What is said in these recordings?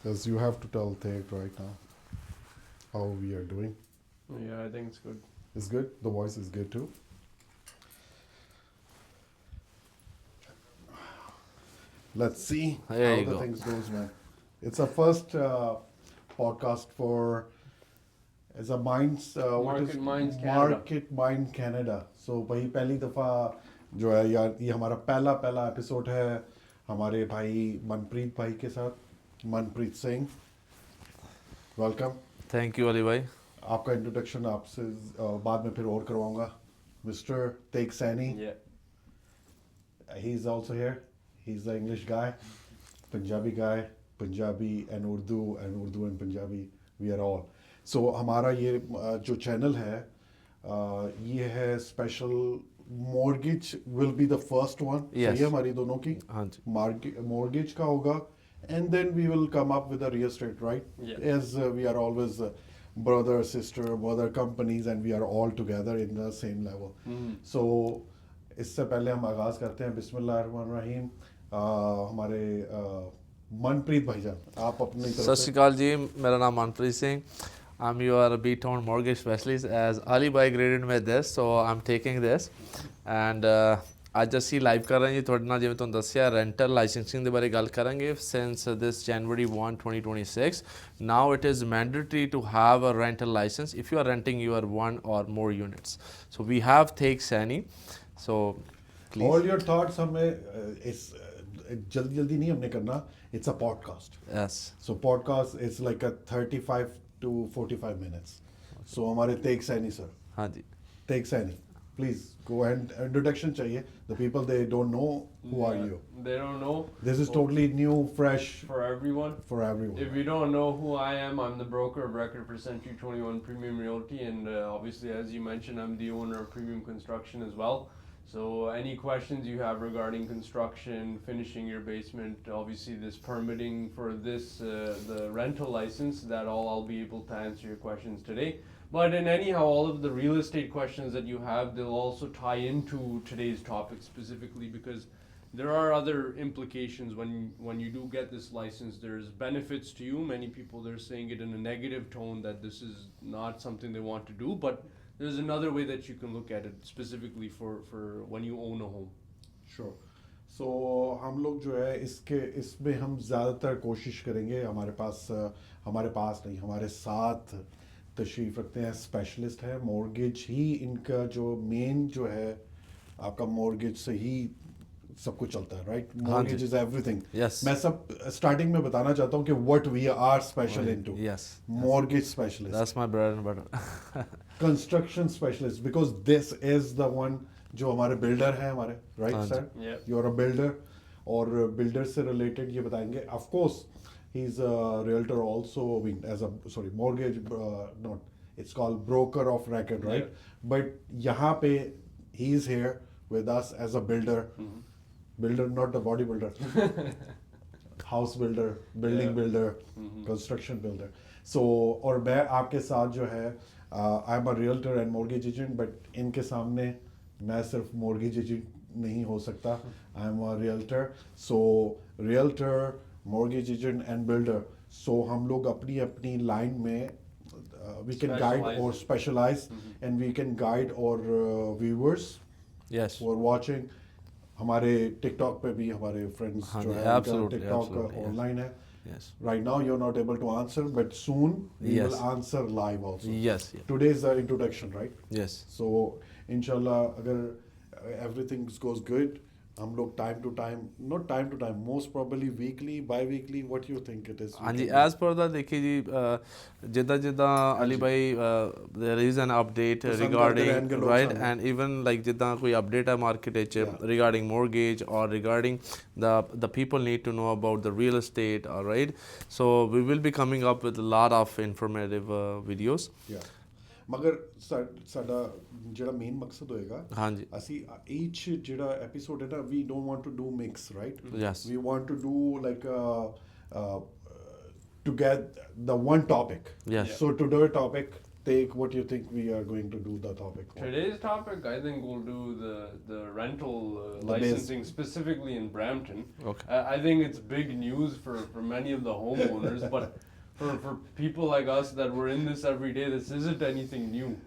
Because you have to tell Tate right now how we are doing. Yeah, I think it's good. It's good? The voice is good too? Let's see There how you the go. things goes, man. It's a first podcast for as a Minds Market Minds Canada. Market Mind Canada. So वही पहली दफा जो है यार ये हमारा पहला episode है हमारे भाई मनप्रीत भाई के साथ Manpreet Singh welcome Thank you, Ali bhai. आपका इंट्रोडक्शन आपसे बाद में फिर और करवाऊंगा mister Tegh Saini Yeah. he is also here he's the English guy Punjabi and Urdu and Punjabi we are all so हमारा ये जो चैनल है ये है special mortgage will be the first one Yes. सही है हमारी दोनों की हाँ जी. मॉर्गेज का होगा and then we will come up with a real estate right Yeah. as we are always brother sister mother companies and we are all together in the same level so इससे पहले हम आगाज करते हैं बिस्मिल्लाहिर्रहमानिर्रहीम हमारे मनप्रीत भाईजान आप अपनी सत तरफ श्री से अकाल जी मेरा नाम Manpreet Singh I'm your B-Town mortgage specialist as Ali bhai graded me this so I'm taking this and ਅੱਜ ਅਸੀਂ ਲਾਈਵ ਕਰ ਰਹੇ ਹਾਂ ਜੀ ਤੁਹਾਡੇ ਨਾਲ ਜਿਵੇਂ ਤੁਹਾਨੂੰ ਦੱਸਿਆ ਰੈਂਟਲ ਲਾਇਸੈਂਸਿੰਗ ਦੇ ਬਾਰੇ ਗੱਲ ਕਰਾਂਗੇ since this January 1 2026 now it is mandatory to have a rental license if you are renting your one or more units so we have Take Sani so please all your thoughts हमें इस जल्दी नहीं हमने करना it's a podcast yes so podcast is like a 35 to 45 minutes so हमारे Tegh Saini sir हाँ जी Tegh Saini please go and introduction चाहिए the people they don't know who are you They don't know. this is totally new fresh For everyone. for everyone If you don't know who I am, I'm the broker of record for Century 21 Premium Realty, and obviously, as you mentioned, I'm the owner of Premium Construction as well. So, any questions you have regarding construction, finishing your basement, obviously, this permitting for this, the rental license, that all I'll be able to answer your questions today. But in anyhow, all of the real estate questions that you have, they'll also tie into today's topic specifically because there are other implications when you do get this license. There's benefits to you. Many people they're saying it in a negative tone that this is not something they want to do, but there's another way that you can look at it specifically for when you own a home. sure so हम लोग जो है इसमें हम ज़्यादातर कोशिश करेंगे हमारे पास नहीं हमारे साथ तशरीफ़ रखते हैं स्पेशलिस्ट है मॉर्गेज ही इनका जो मेन जो है आपका मॉर्गेज से ही सब कुछ चलता है right mortgage is everything Yes. मैं सब स्टार्टिंग में बताना चाहता हूँ कि what we are special into yes mortgage specialist that's my bread and butter construction specialist because this is the one जो हमारे बिल्डर हैं हमारे राइट हाँ sir Yeah. You are a builder और बिल्डर से रिलेटेड ये बताएंगे of course he is a realtor also as a sorry mortgage not it's called broker of record right but यहाँ पे he is here with us as a builder not a body builder house builder building Yeah. builder construction builder so और मैं आपके साथ जो है I am a realtor and mortgage agent but इनके सामने मैं सिर्फ मॉर्गेज एजेंट नहीं हो सकता I am a realtor so realtor mortgage agent and builder so हम लोग अपनी अपनी लाइन में we can guide Specialize. or specialize and we can guide our viewers yes who are watching हमारे टिकटॉक पे भी हमारे फ्रेंड्स हाँ जो जी, है absolutely, TikTok absolutely, yes. Online है yes right now you're not able to answer but soon we Yes. will answer live also yes yes today is the introduction right yes so inshallah अगर everything goes good हम लोग time to time most probably weekly bi-weekly what you think it is हाँ जी as per ਦਾ ਦੇਖੀ ਜੀ ਜਿੱਦਾਂ ਅਲੀ ਭਾਈ there is an update ਪਸੰਦ ਕਰਦੇ regarding ਰਹਿਣਗੇ ਲੋਕ right ਸਾਨੂੰ। and even like ਜਿੱਦਾਂ ਕੋਈ update ਹੈ market ਵਿੱਚ Yeah. regarding mortgage or regarding the people need to know about the real estate all right so we will be coming up with a lot of informative videos yeah ਮਗਰ ਸਾਡਾ ਜਿਹੜਾ main ਮਕਸਦ ਹੋਏਗਾ हाँ जी ਅਸੀਂ each ਜਿਹੜਾ episode ਹੈ ਨਾ we don't want to do mix right yes we want to do like to get the one topic yes so today's topic take what you think we are going to do the topic on. Today's topic, I think we'll do the rental The licensing specifically in Brampton. Okay. I think it's big news for many of the homeowners, but for people like us that we're in this every day, this isn't anything new.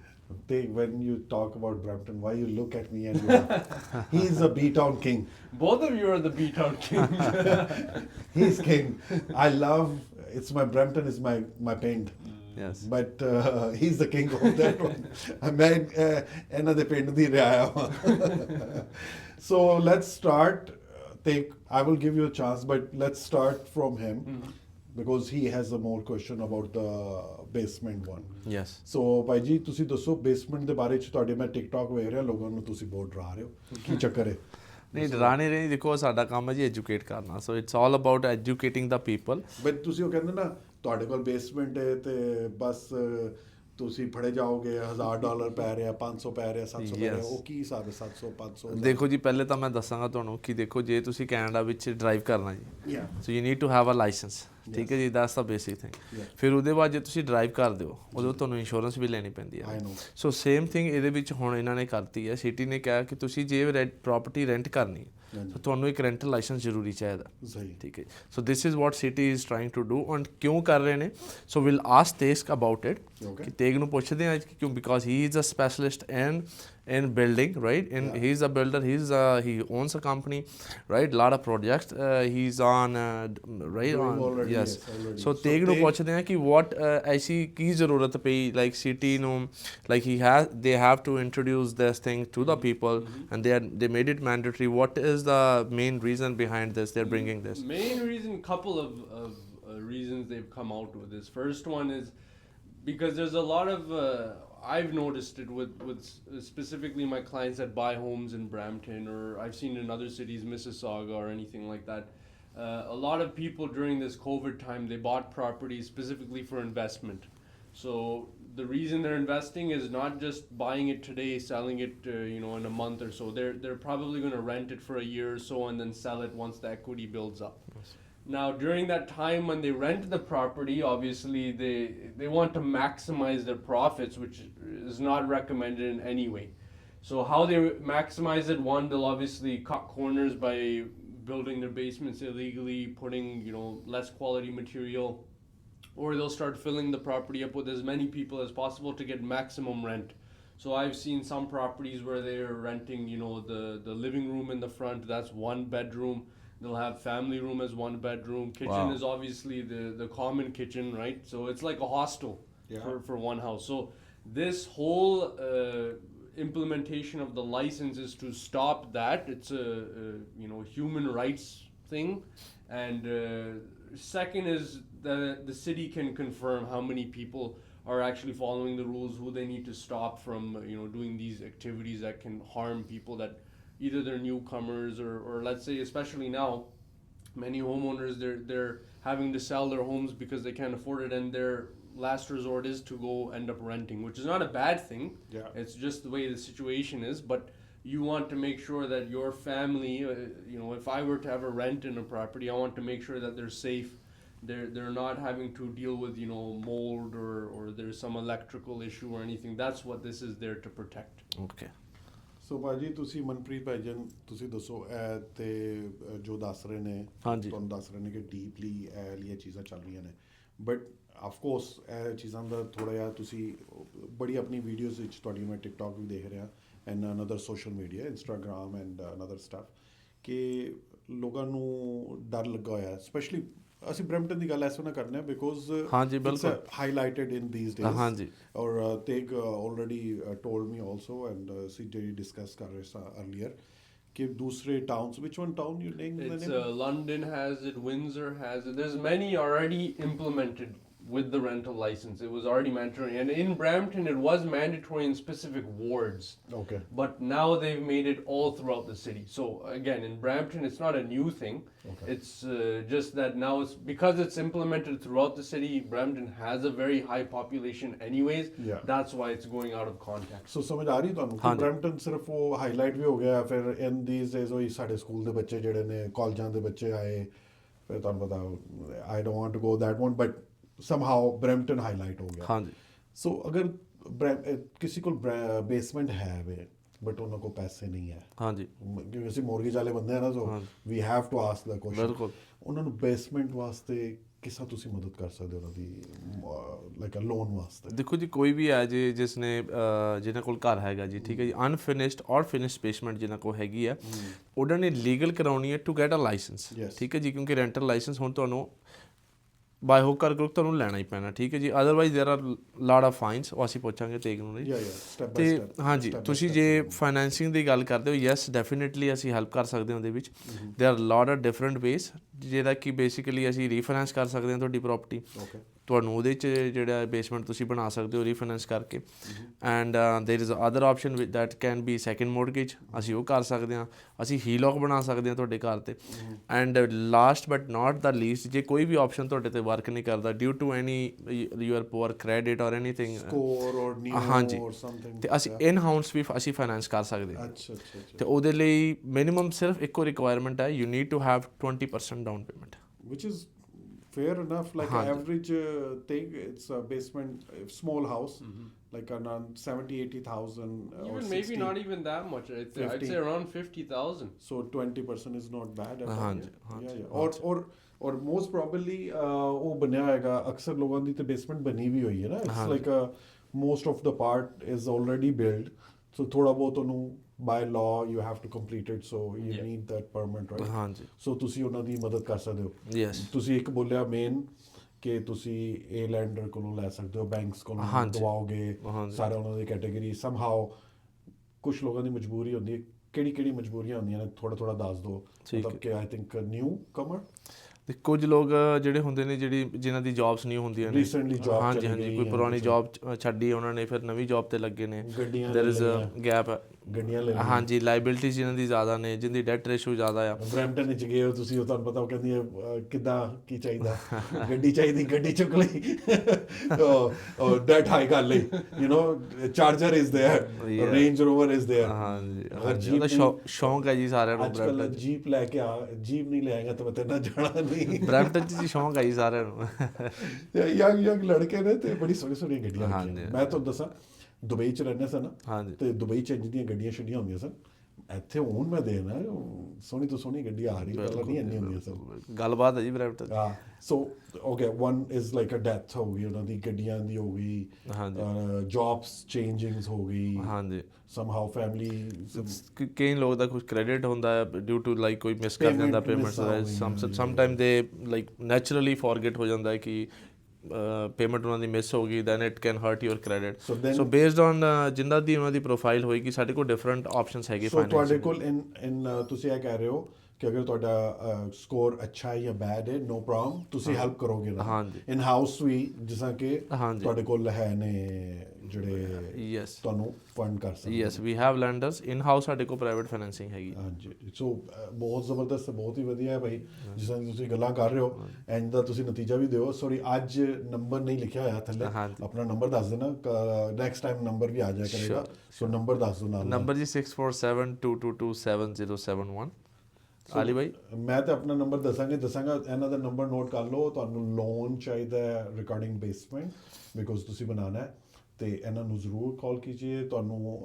When you talk about Brampton, why you look at me and laugh? He's a B-town king. Both of you are the B-town king. He's king. I love, it's my Brampton is my paint. Yes. But he's the king of that one. ਮੈਂ ਇਹਨਾਂ ਦੇ ਪਿੰਡ ਦੀ ਰਿਹਾ ਹਾਂ. So let's start. I will give you a chance, but let's start from him because he has a more question about the basement one. Yes. So ਭਾਈ ਜੀ ਤੁਸੀਂ ਦੱਸੋ basement ਦੇ ਬਾਰੇ ਚ ਤੁਹਾਡੇ ਮੈਂ ਟਿਕਟੌਕ ਵੇਖ ਰਿਹਾ ਲੋਕਾਂ ਨੂੰ ਤੁਸੀਂ ਬਹੁਤ ਡਰਾ ਰਹੇ ਹੋ ਕੀ ਚੱਕਰ ਹੈ ਨਹੀਂ ਡਰਾ ਨਹੀਂ ਰਹੀ ਦੇਖੋ ਸਾਡਾ ਕੰਮ ਹੈ ਜੀ ਐਜੂਕੇਟ ਕਰਨਾ so it's all about educating the people but ਤੁਸੀਂ ਉਹ ਕਹਿੰਦੇ ਨਾ ਤੁਹਾਡੇ ਕੋਲ ਬੇਸਮੈਂਟ ਹੈ ਤੇ ਬਸ ਤੁਸੀਂ ਫੜੇ ਜਾਓਗੇ $1000 ਪੈ ਰਿਹਾ 500 ਪੈ ਰਿਹਾ 700 ਪੈ ਰਿਹਾ ਉਹ ਕੀ ਹਿਸਾਬ ਹੈ 700 500 ਦੇਖੋ ਜੀ ਪਹਿਲੇ ਤਾਂ ਮੈਂ ਦੱਸਾਂਗਾ ਤੁਹਾਨੂੰ ਕਿ ਦੇਖੋ ਜੇ ਤੁਸੀਂ ਕੈਨੇਡਾ ਵਿੱਚ ਡਰਾਈਵ ਕਰਨਾ ਜੀ so you need to have a licence ਠੀਕ ਹੈ ਜੀ ਦੈਟਸ ਦਾ ਬੇਸਿਕ ਥਿੰਗ ਫਿਰ ਉਹਦੇ ਬਾਅਦ ਜੇ ਤੁਸੀਂ ਡਰਾਈਵ ਕਰਦੇ ਹੋ ਉਦੋਂ ਤੁਹਾਨੂੰ ਇੰਸ਼ੋਰੈਂਸ ਵੀ ਲੈਣੀ ਪੈਂਦੀ ਹੈ ਸੋ ਸੇਮ ਥਿੰਗ ਇਹਦੇ ਵਿੱਚ ਹੁਣ ਇਹਨਾਂ ਨੇ ਕਰਤੀ ਹੈ ਸਿਟੀ ਨੇ ਕਿਹਾ ਕਿ ਤੁਸੀਂ ਜੇ ਪ੍ਰੋਪਰਟੀ ਰੈਂਟ ਕਰਨੀ ਤਾਂ ਤੁਹਾਨੂੰ ਇੱਕ ਰੈਂਟਲ ਲਾਇਸੈਂਸ ਜ਼ਰੂਰੀ ਚਾਹੀਦਾ ਠੀਕ ਹੈ so this is what city is trying to do and ਕਿਉਂ ਕਰ ਰਹੇ ਨੇ so will ask Tegh about it ਕਿ ਤੇਗ ਨੂੰ ਪੁੱਛਦੇ ਆ ਕਿ ਕਿਉਂ because he is a specialist in building, right? He's a builder. He owns a company, right? Lot of projects. He's on right on already, yes. Already. So take ਨੂੰ ਪੁੱਛਦੇ ਆ ਕਿ what ਐਸੀ ਕੀ ਜ਼ਰੂਰਤ ਪਈ like city ਨੂੰ like they have to introduce this thing to the people and they made it mandatory. What is the main reason behind this? They're bringing this. Main reason, couple of reasons they've come out with this. First one is because there's a lot of I've noticed it with specifically my clients that buy homes in Brampton, or I've seen in other cities, Mississauga or anything like that. A lot of people during this COVID time, they bought properties specifically for investment. So the reason they're investing is not just buying it today, selling it in a month or so. They're probably going to rent it for a year or so and then sell it once the equity builds up. Yes. Now during that time when they rent the property, obviously they want to maximize their profits, which is not recommended in any way. So how they maximize it, one, they'll obviously cut corners by building their basements illegally, putting less quality material, or they'll start filling the property up with as many people as possible to get maximum rent. So I've seen some properties where they're renting the living room in the front, that's 1 bedroom. They'll have family room as 1 bedroom. Kitchen is obviously the common kitchen, right? So it's like a hostel for one house. So this whole implementation of the license is to stop that. It's a human rights thing. And second is the city can confirm how many people are actually following the rules, who they need to stop from doing these activities that can harm people that either they're newcomers or let's say especially now many homeowners they're having to sell their homes because they can't afford it and their last resort is to go end up renting, which is not a bad thing. It's just the way the situation is, but you want to make sure that your family if I were to ever rent in a property, I want to make sure that they're safe, they're not having to deal with mold or there's some electrical issue or anything. That's what this is there to protect. Okay. ਸੋ ਭਾਜੀ ਤੁਸੀਂ ਮਨਪ੍ਰੀਤ ਭਾਈਜਨ ਤੁਸੀਂ ਦੱਸੋ ਇਹ ਤੇ ਜੋ ਦੱਸ ਰਹੇ ਨੇ ਤੁਹਾਨੂੰ ਦੱਸ ਰਹੇ ਨੇ ਕਿ ਡੀਪਲੀ ਇਹ ਵਾਲੀਆਂ ਚੀਜ਼ਾਂ ਚੱਲ ਰਹੀਆਂ ਨੇ ਬਟ ਆਫ ਕੋਰਸ ਇਹ ਚੀਜ਼ਾਂ ਦਾ ਥੋੜ੍ਹਾ ਜਿਹਾ ਤੁਸੀਂ ਬੜੀ ਆਪਣੀ ਵੀਡੀਓਜ਼ ਵਿੱਚ ਤੁਹਾਡੀ ਮੈਂ ਟਿਕਟੌਕ ਵੀ ਦੇਖ ਰਿਹਾ and another social media Instagram and another stuff ਕਿ ਲੋਕਾਂ ਨੂੰ ਡਰ ਲੱਗਾ ਹੋਇਆ ਸਪੈਸ਼ਲੀ ਅਸੀਂ ਬ੍ਰੈਂਪਟਨ ਦੀ ਗੱਲ ਇਸ ਤਰ੍ਹਾਂ ਕਰਨੇ ਆ because it's highlighted in these days ਔਰ Tegh already told me also and ਅਸੀਂ ਜਿਹੜੀ ਡਿਸਕਸ ਕਰ ਰਹੇ ਸਾਂ ਅਰਲੀਅਰ ਕਿ ਦੂਸਰੇ towns which one town you named the name? London has it, Windsor has it, there's many already implemented with the rental license. It was already mandatory, and in Brampton it was mandatory in specific wards. Okay. But now they've made it all throughout the city. So again, in Brampton it's not a new thing. Okay. It's just that now it's because it's implemented throughout the city. Brampton has a very high population anyways. That's why it's going out of context. So ਸਮਝ ਆ ਰਹੀ ਤੁਹਾਨੂੰ ਕਿ Brampton ਸਿਰਫ ਉਹ highlight ਵੀ ਹੋ ਗਿਆ ਫਿਰ ਇਨ ਥੀਸ ਡੇਜ਼ ਉਹ ਸਾਡੇ ਸਕੂਲ ਦੇ ਬੱਚੇ ਜਿਹੜੇ ਨੇ ਕਾਲਜਾਂ ਦੇ ਬੱਚੇ ਆਏ ਫਿਰ ਤੁਹਾਨੂੰ ਪਤਾ I don't want to go that one but somehow Brampton highlight ho gaya. ਸੋ ਅਗਰ ਕਿਸੇ ਕੋਲ ਬੇਸਮੈਂਟ ਹੈ ਵੇ ਬਟ ਉਹਨਾਂ ਕੋਲ ਪੈਸੇ ਨਹੀਂ ਹੈ, ਹਾਂਜੀ ਕਿਉਂਕਿ ਅਸੀਂ ਮੋਰਗੇਜ ਵਾਲੇ ਬੰਦੇ ਆ ਨਾ, so we have to ask the question, ਬਿਲਕੁਲ। ਉਹਨਾਂ ਨੂੰ ਬੇਸਮੈਂਟ ਵਾਸਤੇ ਕਿਸ ਤਰ੍ਹਾਂ ਤੁਸੀਂ ਮਦਦ ਕਰ ਸਕਦੇ ਹੋ ਉਹਨਾਂ ਦੀ ਲਾਈਕ ਅ ਲੋਨ ਵਾਸਤੇ? ਦੇਖੋ ਜੀ, ਕੋਈ ਵੀ ਹੈ ਜੀ ਜਿਸਨੇ ਜਿਹਨਾਂ ਕੋਲ ਘਰ ਹੈਗਾ ਜੀ, ਠੀਕ ਹੈ ਜੀ, ਅਨਫਿਨਿਸ਼ਡ ਔਰ ਫਿਨਿਸ਼ਡ ਬੇਸਮੈਂਟ ਜਿਹਨਾਂ ਕੋਲ ਹੈਗੀ ਆ, ਉਹਨਾਂ ਨੇ ਲੀਗਲ ਕਰਾਉਣੀ ਹੈ ਟੂ ਗੈਟ ਅ ਲਾਇਸੈਂਸ, ਠੀਕ ਹੈ ਜੀ, ਕਿਉਂਕਿ ਰੈਂਟਲ ਲਾਇਸੈਂਸ ਹੁਣ ਤੁਹਾਨੂੰ ਬਾਏ ਹੁੱਕ ਕਰਕੇ ਤੁਹਾਨੂੰ ਲੈਣਾ ਹੀ ਪੈਣਾ, ਠੀਕ ਹੈ ਜੀ, ਅਦਰਵਾਈਜ਼ ਦੇਰ ਆਰ ਲਾਟ ਆਫ ਫਾਈਨਸ, ਉਹ ਅਸੀਂ ਪੁੱਛਾਂਗੇ ਤੇਗ ਨੂੰ ਨਹੀਂ। ਤੇ ਹਾਂਜੀ, ਤੁਸੀਂ ਜੇ ਫਾਈਨੈਂਸਿੰਗ ਦੀ ਗੱਲ ਕਰਦੇ ਹੋ, ਯੈਸ ਡੈਫੀਨੇਟਲੀ ਅਸੀਂ ਹੈਲਪ ਕਰ ਸਕਦੇ ਹਾਂ ਉਹਦੇ ਵਿੱਚ। ਦੇਰ R lot of different ways, ਜਿਹਦਾ ਕਿ ਬੇਸਿਕਲੀ ਅਸੀਂ ਰੀਫਾਈਨੈਂਸ ਕਰ ਸਕਦੇ ਹਾਂ ਤੁਹਾਡੀ ਪ੍ਰੋਪਰਟੀ, ਤੁਹਾਨੂੰ ਉਹਦੇ 'ਚ ਜਿਹੜਾ ਬੇਸਮੈਂਟ ਤੁਸੀਂ ਬਣਾ ਸਕਦੇ ਹੋ ਰੀਫਾਈਨੈਂਸ ਕਰਕੇ, and there is other option that can be second mortgage, ਅਸੀਂ ਉਹ ਕਰ ਸਕਦੇ ਹਾਂ, ਅਸੀਂ ਹੀਲੌਕ ਬਣਾ ਸਕਦੇ ਹਾਂ ਤੁਹਾਡੇ ਘਰ 'ਤੇ, and last but not the least, ਜੇ ਕੋਈ ਵੀ ਆਪਸ਼ਨ ਤੁਹਾਡੇ 'ਤੇ ਵਰਕ ਨਹੀਂ ਕਰਦਾ due to any your poor credit or anything, ਹਾਂਜੀ, ਅਤੇ ਅਸੀਂ ਇਨ ਹਾਊਸ ਵੀ ਅਸੀਂ ਫਾਈਨੈਂਸ ਕਰ ਸਕਦੇ ਹਾਂ। ਅਤੇ ਉਹਦੇ ਲਈ ਮਿਨੀਮਮ ਸਿਰਫ ਇੱਕੋ ਰਿਕੁਆਇਰਮੈਂਟ ਹੈ, you need to have 20% down payment, which is fair enough, like average thing, it's a basement small house, like around 70,000-80,000 or even 60, maybe not even that much. I'd say around 50,000. so 20% is not bad at all. ਹਾਂਜੀ or most probably ਉਹ ਬਣਿਆ ਹੋਏਗਾ, ਅਕਸਰ ਲੋਕਾਂ ਦੀ ਤੇ basement ਬਣੀ ਵੀ ਹੋਈ ਹੈ ਨਾ, it's like most of the part is already built, so ਥੋੜਾ ਬਹੁਤ ਉਹਨੂੰ by law you have to complete it, so you need that permit, right? ਹਾਂਜੀ, so ਤੁਸੀਂ ਉਹਨਾਂ ਦੀ ਮਦਦ ਕਰ ਸਕਦੇ ਹੋ। ਯੈਸ, ਤੁਸੀਂ ਇੱਕ ਬੋਲਿਆ ਮੇਨ ਕਿ ਤੁਸੀਂ ਇਹ ਲੈਂਡਰ ਕੋਲੋਂ ਲੈ ਸਕਦੇ ਹੋ, ਬੈਂਕਸ ਕੋਲੋਂ ਦਵਾਓਗੇ, ਸਾਰੇ ਉਹਨਾਂ ਦੀ ਕੈਟੇਗਰੀ ਸਮਹਾਓ। ਕੁਛ ਲੋਕਾਂ ਦੀ ਮਜਬੂਰੀ ਹੁੰਦੀ ਹੈ, ਕਿਹੜੀ ਮਜਬੂਰੀਆਂ ਹੁੰਦੀਆਂ ਨੇ ਥੋੜਾ ਦੱਸ ਦਿਓ, ਮਤਲਬ ਕਿ ਆਈ ਥਿੰਕ ਨਿਊ ਕਮਰ, ਤੇ ਕੁਝ ਲੋਕ ਜਿਹੜੇ ਹੁੰਦੇ ਨੇ ਜਿਨ੍ਹਾਂ ਦੀ ਜੌਬਸ ਨਹੀਂ ਹੁੰਦੀਆਂ ਨੇ, ਰੀਸੈਂਟਲੀ ਜੌਬ, ਹਾਂਜੀ, ਕੋਈ ਪੁਰਾਣੀ ਜੌਬ ਛੱਡੀ ਉਹਨਾਂ ਨੇ, ਫਿਰ ਨਵੀਂ ਜੌਬ ਤੇ ਲੱਗੇ ਨੇ, ਦੇਰ ਇਜ਼ ਗੈਪ, ਗੱਡੀਆਂ ਲੈ ਲਈਆਂ, ਹਾਂਜੀ, ਲਾਇਬਿਲਿਟੀਜ਼ ਜਿਹਨਾਂ ਦੀ ਜ਼ਿਆਦਾ ਨੇ, ਜਿਹਦੀ ਡੈਟ ਰੇਸ਼ੋ ਜ਼ਿਆਦਾ ਆ। ਬਰੈਂਪਟਨ ਵਿੱਚ ਗਏ ਹੋ ਤੁਸੀਂ, ਉਹ ਤੁਹਾਨੂੰ ਪਤਾ ਉਹ ਕਹਿੰਦੀ ਹੈ ਕਿੱਦਾਂ ਕੀ ਚਾਹੀਦਾ, ਗੱਡੀ ਚਾਹੀਦੀ, ਗੱਡੀ ਚੁੱਕ ਲਈ, ਡੈਟ ਹਾਈ ਕਰ ਲਈ, charger is there, range Rover is there, ਹਾਂਜੀ, ਉਹਦਾ ਸ਼ੌਂਕ ਹੈ ਜੀ ਸਾਰਿਆਂ ਨੂੰ। ਅੱਜ-ਕੱਲ੍ਹ ਜੀਪ ਲੈ ਕੇ ਆ, ਜੀਪ ਨਹੀਂ ਲਿਆਏਗਾ ਤਾਂ ਮੈਂ ਤੇਰੇ ਨਾਲ ਜਾਣਾ ਨਹੀਂ। ਬਰੈਂਪਟਨ 'ਚ ਜੀ ਸ਼ੌਂਕ ਹੈ ਜੀ ਸਾਰਿਆਂ ਨੂੰ, ਯੰਗ ਲੜਕੇ ਨੇ ਤੇ ਬੜੀ ਸੋਹਣੀ ਗੱਡੀਆਂ ਰੱਖੀਆਂ। ਮੈਂ ਤੁਹਾਨੂੰ ਦੱਸਾਂ, ਦੁਬਈ 'ਚ ਰਹਿੰਦੇ ਸਨ, ਤੇ ਦੁਬਈ 'ਚ ਇੰਝ ਦੀਆਂ ਗੱਡੀਆਂ ਛੱਡੀਆਂ ਹੁੰਦੀਆਂ ਸਨ, ਇੱਥੇ ਹੁਣ ਮੈਂ ਦੇਖਦਾ ਸੋਹਣੀ ਤੋਂ ਸੋਹਣੀ ਗੱਡੀ ਆ ਰਹੀ, ਪਹਿਲਾਂ ਨਹੀਂ ਇੰਨੀ ਹੁੰਦੀਆਂ ਸਨ। ਗੱਲਬਾਤ ਹੈ ਜੀ ਬਰੈਂਪਟਨ। ਹਾਂ, so okay, one is like a death ਹੋ ਗਈ ਉਹਨਾਂ ਦੀ, ਗੱਡੀਆਂ ਦੀ ਹੋ ਗਈ, ਜੌਬਸ ਚੇਂਜਿੰਗਸ ਹੋ ਗਈ, ਹਾਂਜੀ, ਸਮਹਾਓ ਫੈਮਿਲੀ, ਕਈ ਲੋਕ ਦਾ ਕੁਝ ਕ੍ਰੈਡਿਟ ਹੁੰਦਾ ਹੈ ਡਿਊ ਟੂ ਲਾਈਕ ਕੋਈ ਮਿਸ ਕਰ ਜਾਂਦਾ ਪੇਮੈਂਟਸ ਦਾ, ਸਮਟਾਈਮ ਦੇ ਲਾਈਕ ਨੈਚੁਰਲੀ ਫੋਰਗੇਟ ਹੋ ਜਾਂਦਾ ਹੈ ਕਿ ਪੇਮੈਂਟ ਉਹਨਾਂ ਦੀ ਮਿਸ ਹੋ ਗਈ, then it can hurt your credit. So based on ਜਿੰਨਾਂ ਦੀ ਉਹਨਾਂ ਦੀ ਪ੍ਰੋਫਾਈਲ ਹੋਏਗੀ, ਸਾਡੇ ਕੋਲ ਡਿਫਰੈਂਟ ਆਪਸ਼ਨਸ ਹੈਗੇ ਫਾਈਨੈਂਸ। ਤੁਹਾਡੇ ਕੋਲ ਤੁਸੀਂ ਇਹ ਕਹਿ ਰਹੇ ਹੋ ਕਿ ਅਗਰ ਤੁਹਾਡਾ ਸਕੋਰ ਅੱਛਾ ਹੈ ਜਾਂ ਬੈਡ ਹੈ, ਨੋ ਪ੍ਰੋਬਲਮ, ਤੁਸੀਂ ਹੈਲਪ ਕਰੋਗੇ ਨਾ? ਹਾਂਜੀ, ਇਨ ਹਾਊਸ ਵੀ, ਜਿਸ ਤਰ੍ਹਾਂ ਕਿ ਤੁਹਾਡੇ ਕੋਲ ਹੈ ਨੇ ਜਿਹੜੇ ਤੁਹਾਨੂੰ ਫੰਡ ਕਰ ਸਕਦੇ। Yes, we have lenders in house, ਸਾਡੇ ਕੋਲ ਪ੍ਰਾਈਵੇਟ ਫਾਈਨੈਂਸਿੰਗ ਹੈਗੀ। ਹਾਂਜੀ, ਸੋ ਬਹੁਤ ਜ਼ਬਰਦਸਤ, ਬਹੁਤ ਹੀ ਵਧੀਆ ਹੈ ਭਾਈ, ਜਿਸ ਤਰ੍ਹਾਂ ਤੁਸੀਂ ਗੱਲਾਂ ਕਰ ਰਹੇ ਹੋ, ਇੰਝ ਦਾ ਤੁਸੀਂ ਨਤੀਜਾ ਵੀ ਦਿਓ। ਸੌਰੀ, ਅੱਜ ਨੰਬਰ ਨਹੀਂ ਲਿਖਿਆ ਹੋਇਆ ਥੱਲੇ, ਆਪਣਾ ਨੰਬਰ ਦੱਸ ਦੇਣਾ, ਨੈਕਸਟ ਟਾਈਮ ਨੰਬਰ ਵੀ ਆ ਜਾਇਆ ਕਰੇਗਾ, ਸੋ ਨੰਬਰ ਦੱਸ ਦਿਓ ਨਾਲ। ਨੰਬਰ ਜੀ 6472227071। ਆਲੀ ਭਾਈ, ਮੈਂ ਤਾਂ ਆਪਣਾ ਨੰਬਰ ਦੱਸਾਂਗਾ, ਇਹਨਾਂ ਦਾ ਨੰਬਰ ਨੋਟ ਕਰ ਲਓ। ਤੁਹਾਨੂੰ ਲੋਨ ਚਾਹੀਦਾ ਹੈ ਰਿਗਾਰਡਿੰਗ ਬੇਸਮੈਂਟ, ਬਿਕੋਜ਼ ਤੁਸੀਂ ਬਣਾਉਣਾ ਹੈ, ਤੇ ਇਹਨਾਂ ਨੂੰ ਜ਼ਰੂਰ ਕਾਲ ਕੀਜੀਏ। ਤੁਹਾਨੂੰ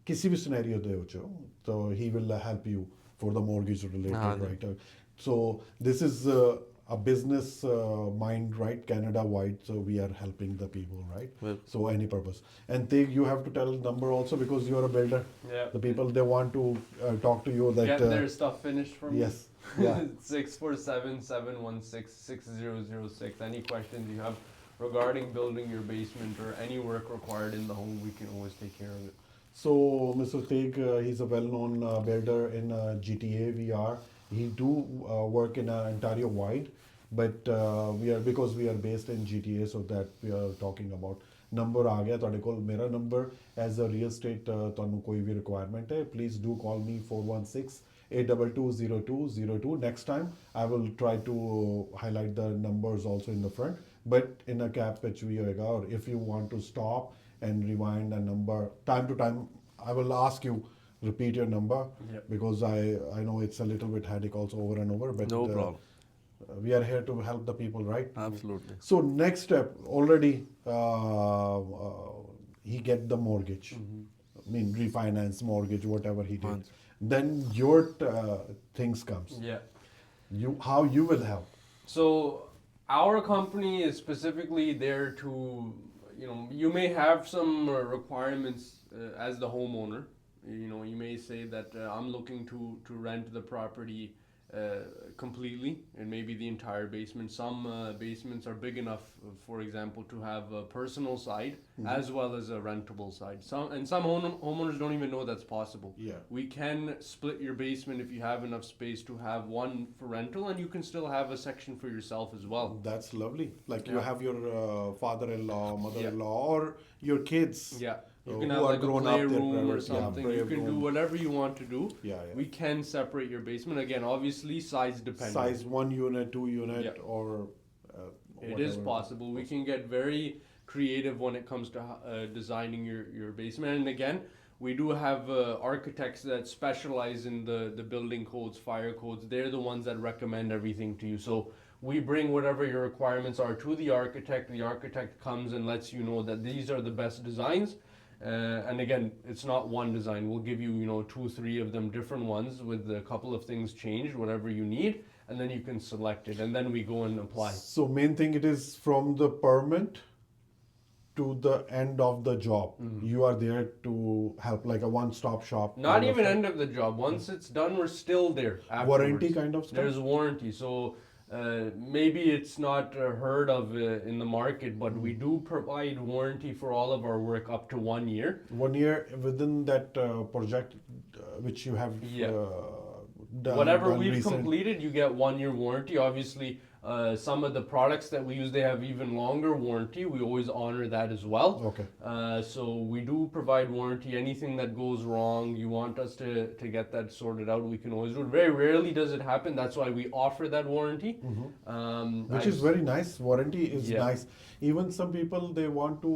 ਕਿਸੇ ਵੀ ਸਿਨੈਰੀਓ ਦੇ ਵਿੱਚ, ਤਾਂ he will help you for the mortgage related, right? So this is a business mind, right? Canada wide, so we are helping the people, right? So any purpose, and you have to tell number also, because you are a builder. The people, they want to talk to you, that get their stuff finished for me. Yes, yeah. 647-716-6006. Any questions you have regarding building your basement or any work required in the home, we can always take care of it. So Mr. Teig, he's a well-known builder in GTA. He do work in Ontario wide, but because we are based in GTA, so that we are talking about. Number आ गया ਤੁਹਾਡੇ ਕੋਲ, ਮੇਰਾ number as a real estate, ਤੁਹਾਨੂੰ ਕੋਈ ਵੀ requirement ਹੈ, please do call me 416-822-0202. Next time I will try to highlight the numbers also in the front, but in a cap which we hoega, or if you want to stop and rewind a number time to time, I will ask you repeat your number, because I know it's a little bit headache also over and over, but no problem. we are here to help the people, right? Absolutely. So next step, already he get the mortgage. I mean, refinance, mortgage, whatever he did. Right. Then your things comes. Yeah. How you will help. So our company is specifically there to, you may have some requirements as the homeowner. You may say that I'm looking to rent the property completely, and maybe the entire basement. Some basements are big enough, for example, to have a personal side as well as a rentable side. Some homeowners don't even know that's possible. Yeah. We can split your basement if you have enough space to have one for rental, and you can still have a section for yourself as well. That's lovely. Like you Yeah. have your father-in-law, mother-in-law, Yeah. or your kids. Yeah. You who can are have like a grown up, they're playroom or private, something. yeah, You can do playroom. whatever you want to do. Yeah, yeah. We can separate your basement. Again, obviously, size dependent. Size 1 unit, 2 unit, Yeah. or It is whatever. possible. We can get very creative when it comes to designing your basement. And again, we do have architects that specialize in the building codes, fire codes. They're the ones that recommend everything to you. So we bring whatever your requirements are to the architect. The architect comes and lets you know that these are the best designs. And again, it's not one design. We'll give you, 2, 3 of them, different ones with a couple of things changed, whatever you need, and then you can select it, and then we go and apply. So main thing, it is from the permit to the end of the job. You are there to help, like a one-stop shop. Not kind of even stuff. end of the job. Once it's done, we're still there. Warranty afterwards. kind of stuff? There's warranty. So maybe it's not heard of in the market, but we do provide warranty for all of our work up to 1 year. 1 year within that project which you have Yeah. done. Whatever done we've recent. completed, you get 1 year warranty. Obviously, some of the products that we use, they have even longer warranty. We always honor that as well. Okay. So we do provide warranty. Anything that goes wrong, you want us to get that sorted out, we can always do it. Very rarely does it happen. That's why we offer that warranty. Which is very nice. Warranty is Yeah. nice. Even some people, they want to,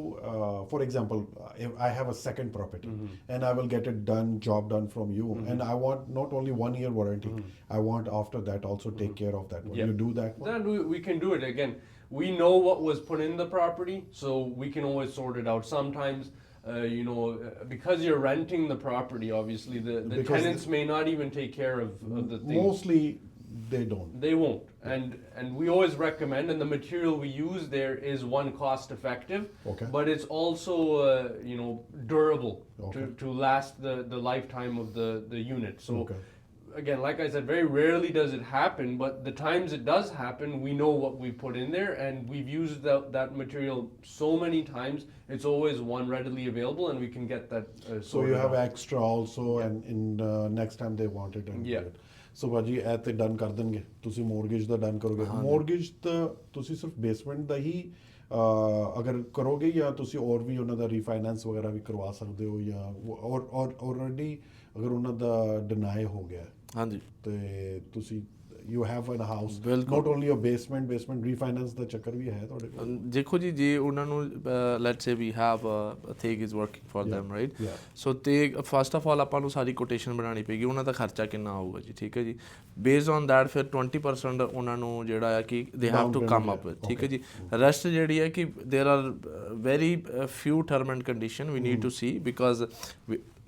for example, if I have a second property and I will get it done, job done from you, and I want not only 1 year warranty, I want after that also take care of that one. Yeah. You do that one? Then we can do it. Again, we know what was put in the property, so we can always sort it out. Sometimes, because you're renting the property, obviously, the Because tenants may not even take care of the things. Mostly they don't. They won't. And we always recommend, and the material we use there is one, cost effective, Okay. but it's also durable Okay. to last the lifetime of the unit. So Okay. again, like I said, very rarely does it happen, but the times it does happen, we know what we put in there, and we've used that material so many times. It's always one readily available, and we can get that So sorted you have out. extra also, and in next time they want it. And Yeah. do it. So ਭਾਜੀ ਇਹ ਤੇ done ਕਰ ਦੇਣਗੇ ਤੁਸੀਂ mortgage ਦਾ done ਕਰੋਗੇ mortgage ਤਾਂ ਤੁਸੀਂ ਸਿਰਫ ਬੇਸਮੈਂਟ ਦਾ ਹੀ ਅਗਰ ਕਰੋਗੇ ਜਾਂ ਤੁਸੀਂ ਹੋਰ ਵੀ ਉਹਨਾਂ ਦਾ ਰੀਫਾਈਨੈਂਸ ਵਗੈਰਾ ਵੀ ਕਰਵਾ ਸਕਦੇ ਹੋ ਜਾਂ ਔਰ ਆਲਰੇਡੀ ਅਗਰ ਉਹਨਾਂ ਦਾ ਡਿਨਾਈ ਹੋ ਗਿਆ ਹਾਂਜੀ ਤੇ ਤੁਸੀਂ ਯੂ ਹੈਵ ਐਨ ਹਾਊਸ ਬਿਲਕੁਲ। Not only a basement refinance ਦਾ ਚੱਕਰ ਵੀ ਹੈ ਤੁਹਾਡੇ ਕੋਲ ਦੇਖੋ ਜੀ ਜੇ ਉਹਨਾਂ ਨੂੰ let's say we have a thing is working for them right Yeah. So ਤੇ ਫਸਟ ਆਫ ਆਲ ਆਪਾਂ ਨੂੰ ਸਾਰੀ ਕੋਟੇਸ਼ਨ ਬਣਾਉਣੀ ਪਏਗੀ ਉਹਨਾਂ ਦਾ ਖਰਚਾ ਕਿੰਨਾ ਆਊਗਾ ਜੀ ਠੀਕ ਹੈ ਜੀ ਬੇਸਡ ਔਨ ਦੈਟ ਫਿਰ 20% ਉਹਨਾਂ ਨੂੰ ਜਿਹੜਾ ਆ ਕਿ they have to come up with ਠੀਕ ਹੈ ਜੀ ਰੈਸਟ ਜਿਹੜੀ ਹੈ ਕਿ there are very few term and condition we need to see because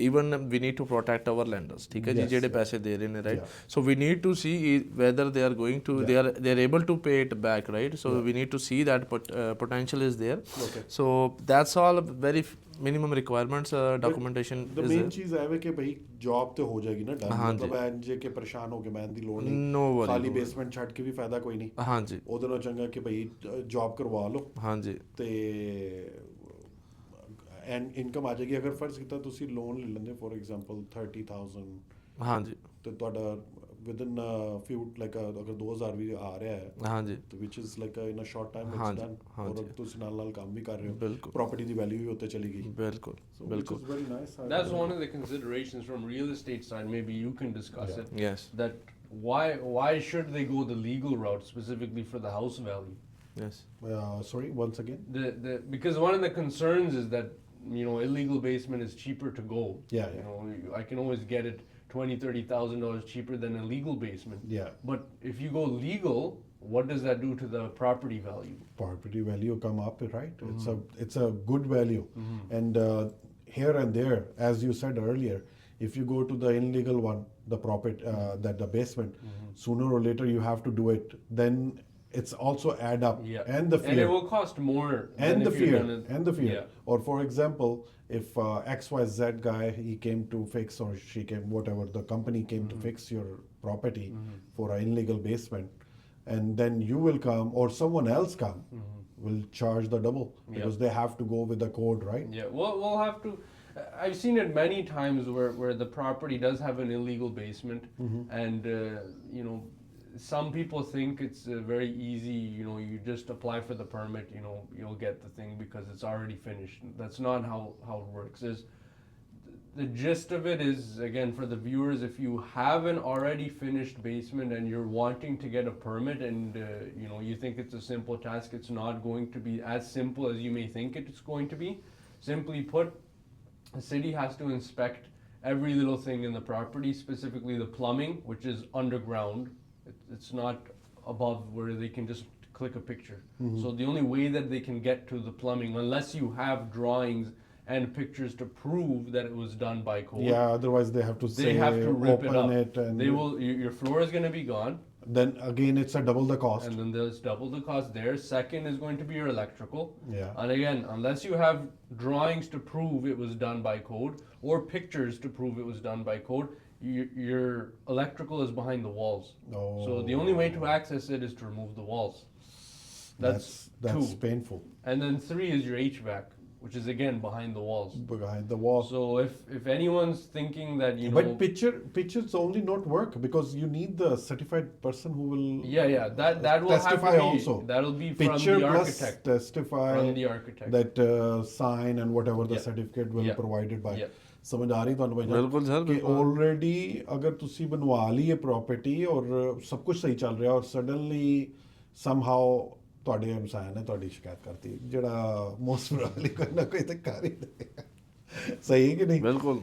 even we need to protect our lenders ਠੀਕ ਹੈ ਜੀ ਜਿਹੜੇ ਪੈਸੇ ਦੇ ਰਹੇ ਨੇ right so we need to see whether they are going to they are able to pay it back right so we need to see that potential is there so that's all very minimum requirements documentation the is main there ਚੀਜ਼ ਹੈ ਵੇ ਕਿ ਭਈ job ਤੇ ਹੋ ਜਾਏਗੀ ਨਾ done ਮਤਲਬ ਐਂ ਜੇ ਕਿ ਪਰੇਸ਼ਾਨ ਹੋ ਕੇ ਮੈਂ ਦੀ ਲੋੜ ਨਹੀਂ no worry ਖਾਲੀ ਬੇਸਮੈਂਟ ਛੱਡ ਕੇ ਵੀ ਫਾਇਦਾ ਕੋਈ ਨਹੀਂ ਹਾਂਜੀ ਉਹਦੇ ਨਾਲ ਚੰਗਾ ਕਿ ਭਈ ਜੌਬ ਕਰਵਾ ਲਓ ਹਾਂਜੀ ਤੇ ਐਂਡ ਇਨਕਮ ਆ ਜਾਏਗੀ ਅਗਰ ਫਰਜ਼ ਕੀਤਾ ਤੁਸੀਂ ਲੋਨ ਲੈ ਲੈਂਦੇ ਫੋਰ ਐਗਜ਼ਾਮਪਲ 30000 ਹਾਂਜੀ ਤੇ ਤੁਹਾਡਾ ਵਿਦਨ ਫਿਊ ਲਾਈਕ ਅਗਰ 2000 ਵੀ ਆ ਰਿਹਾ ਹੈ ਹਾਂਜੀ ਤੇ which is like in a short time it's ਹਾਂਜੀ, ਡਨ ਹਾਂਜੀ। ਔਰ ਤੁਸੀਂ ਨਾਲ ਕੰਮ ਵੀ ਕਰ ਰਹੇ ਹੋ ਬਿਲਕੁਲ। ਪ੍ਰਾਪਰਟੀ ਦੀ ਵੈਲਿਊ ਵੀ ਉੱਤੇ ਚਲੀ ਗਈ ਬਿਲਕੁਲ ਬਿਲਕੁਲ very nice That's one of the considerations from real estate side. Maybe you can discuss it. yes That why should they go the legal route specifically for the house value? yes sorry once again Because one of the concerns is that illegal basement is cheaper to go. Yeah. I can always get it $20,000-$30,000 cheaper than a legal basement. Yeah. But if you go legal, what does that do to the property value? Property value come up, right? It's a good value, and here and there, as you said earlier, if you go to the illegal one, the that the basement, sooner or later you have to do it. Then it's also add up, Yeah. and the fear, And it will cost more. and than the if you've fear, done it- and the fear. Yeah. Or for example, if XYZ guy, he came to fix, or she came, whatever, the company came to fix your property for an illegal basement, and then you will come, or someone else come, will charge the double, because they have to go with the code, right? Yeah, we'll have to. I've seen it many times where the property does have an illegal basement, and you know, some people think it's very easy. You know, you just apply for the permit. You know, you'll get the thing because it's already finished. That's not how it works. The gist of it is, again, for the viewers, if you have an already finished basement and you're wanting to get a permit, and you know, you think it's a simple task, it's not going to be as simple as you may think it's going to be. Simply put, the city has to inspect every little thing in the property, specifically the plumbing, which is underground. It's not above where they can just click a picture. So the only way that they can get to the plumbing, unless you have drawings and pictures to prove that it was done by code. Yeah, otherwise they have to say, They have to rip it open up. it, and They will. Your floor is going to be gone, then again it's a double the cost. and then there's double the cost there. Second is going to be your electrical. Yeah. And again, unless you have drawings to prove it was done by code or pictures to prove it was done by code, your electrical is behind the walls. So the only way to access it is to remove the walls. That's That's two. painful. And then three is your HVAC, which is again behind the walls. Behind the wall. So if anyone's thinking that But pictures only not work, because you need the certified person who will that will testify have to be, also. that'll be from Picture the plus architect. testify From the architect. that sign and whatever the Yeah. certificate will Yeah. provided by. Yeah. ਸਮਝ ਆ ਰਹੀ ਤੁਹਾਨੂੰ ਭਾਈ ਬਿਲਕੁਲ sir, ਕਿ ਬਿਲਕੁਲ। Already ਅਗਰ ਤੁਸੀਂ ਬਣਵਾ ਲਈ ਹੈ ਪ੍ਰਾਪਰਟੀ ਔਰ ਸਭ ਕੁਝ ਸਹੀ ਚੱਲ ਰਿਹਾ, ਔਰ ਸਡਨਲੀ ਸਮਹਾਉ ਤੁਹਾਡੇ ਇਨਸਾਨ ਨੇ ਤੁਹਾਡੀ ਸ਼ਿਕਾਇਤ ਕਰਤੀ, ਜਿਹੜਾ ਮੋਸਟ ਪ੍ਰੋਬਬਲੀ ਕੋਈ ਨਾ ਕੋਈ ਤਾਂ ਕਰ ਹੀ ਦੇਗਾ। ਸਹੀ ਹੈ ਕਿ ਨਹੀਂ? ਬਿਲਕੁਲ।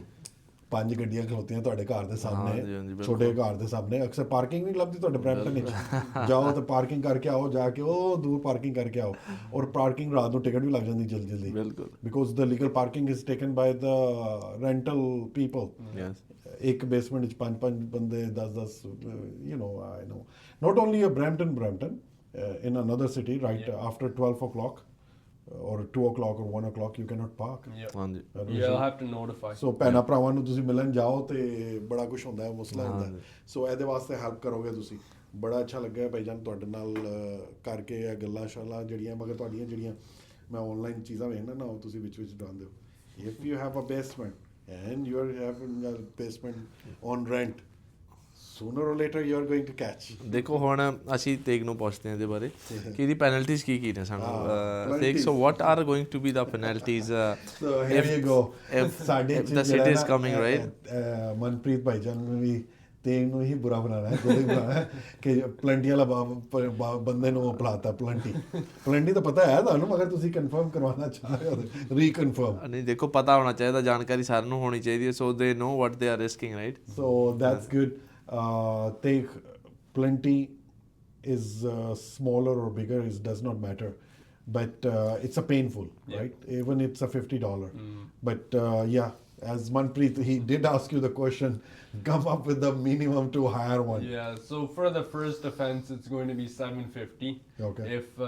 5 ਗੱਡੀਆਂ ਖਲੋਤੀਆਂ ਤੁਹਾਡੇ ਘਰ ਦੇ ਹਾਂਜੀ, ਸਾਹਮਣੇ, ਬਿਲਕੁਲ। ਛੋਟੇ ਘਰ ਦੇ ਸਾਹਮਣੇ, ਅਕਸਰ ਪਾਰਕਿੰਗ ਨਹੀਂ ਲੱਭਦੀ ਤੁਹਾਡੇ ਬਰੈਂਪਟਨ ਵਿੱਚ। ਜਾਓ ਤੇ ਪਾਰਕਿੰਗ ਕਰਕੇ ਆਓ, ਜਾ ਕੇ ਉਹ ਦੂਰ ਪਾਰਕਿੰਗ ਕਰਕੇ ਆਓ, ਔਰ ਪਾਰਕਿੰਗ ਰਾਤ ਨੂੰ ਟਿਕਟ ਵੀ ਲੱਗ ਜਾਂਦੀ ਜਲਦੀ ਬਿਲਕੁਲ। Because the legal parking is taken by the rental people. Yes. ਇੱਕ ਬੇਸਮੈਂਟ ਵਿੱਚ 5 ਬੰਦੇ, 10 you know, I know, not only a Brampton, in another city, right? After 12 o'clock or 2 o'clock or 1 o'clock you cannot park. ਹਾਂਜੀ। You'll have to notify. ਸੋ ਭੈਣਾਂ ਭਰਾਵਾਂ ਨੂੰ ਤੁਸੀਂ ਮਿਲਣ ਜਾਓ ਤੇ ਬੜਾ ਕੁਝ ਹੁੰਦਾ ਹੈ, ਮਸਲਾ ਹੁੰਦਾ ਹੈ। ਸੋ ਇਹਦੇ ਵਾਸਤੇ ਹੈਲਪ ਕਰੋਗੇ ਤੁਸੀਂ। ਬੜਾ ਅੱਛਾ ਲੱਗਿਆ ਭਾਈ ਜਾਨ ਤੁਹਾਡੇ ਨਾਲ ਕਰਕੇ ਇਹ ਗੱਲਾਂ ਸ਼ਾਲਾਂ ਜਿਹੜੀਆਂ, ਮਗਰ ਤੁਹਾਡੀਆਂ ਜਿਹੜੀਆਂ ਮੈਂ ਆਨਲਾਈਨ ਚੀਜ਼ਾਂ ਵੇਖਣਾ ਨਾ, ਉਹ ਤੁਸੀਂ ਵਿੱਚ ਡਾਉਂਦੇ ਹੋ। If you have a basement and you are having a basement on rent, sooner or later you are going to catch. ਦੇਖੋ ਹੁਣ ਅਸੀਂ ਤੇਗ ਨੂੰ ਪੁੱਛਦੇ ਹਾਂ ਇਹਦੇ ਬਾਰੇ ਕਿ ਇਹਦੀ ਪੈਨਲਟੀਜ਼ ਕੀ ਨੇ ਸਾਨੂੰ। Tegh, so what are going to be the penalties So here you go. ਸਾਡੇ the city is coming, right? Manpreet ਭਾਈ ਜਾਨ ਨੂੰ ਵੀ ਤੇਗ ਨੂੰ ਹੀ ਬੁਰਾ ਬਣਾਉਣਾ ਹੈ, ਦੋਵੇਂ ਬਣਾਉਣਾ ਹੈ ਕਿ ਪਲੰਟੀ ਵਾਲਾ ਬੰਦੇ ਨੂੰ ਅਪਲਾਤਾ। ਪਲੰਟੀ ਤਾਂ ਪਤਾ ਹੈ ਤੁਹਾਨੂੰ, ਮਗਰ ਤੁਸੀਂ ਕਨਫਰਮ ਕਰਵਾਉਣਾ ਚਾਹ ਰਹੇ ਹੋ, ਰੀਕਨਫਰਮ। ਨਹੀਂ, ਦੇਖੋ ਪਤਾ ਹੋਣਾ ਚਾਹੀਦਾ, ਜਾਣਕਾਰੀ ਸਾਰਿਆਂ ਨੂੰ ਹੋਣੀ ਚਾਹੀਦੀ ਹੈ, ਸੋ ਦੇ know what they are risking, right? So that's good. Take plenty is smaller or bigger, it does not matter, but it's a painful, right? Even it's a $50. But yeah, as Manpreet, he did ask you the question, come up with the minimum to hire one. Yeah, so for the first offense, it's going to be $750. Okay. If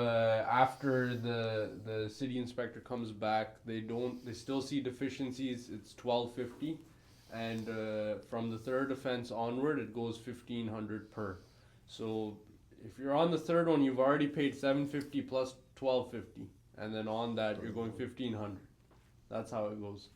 after the city inspector comes back, they still see deficiencies, it's $1,250. And from the third offense onward, it goes $1,500 per. So if you're on the third one, you've already paid $750 plus $1,250, and then on that you're going $1,500. That's how it goes.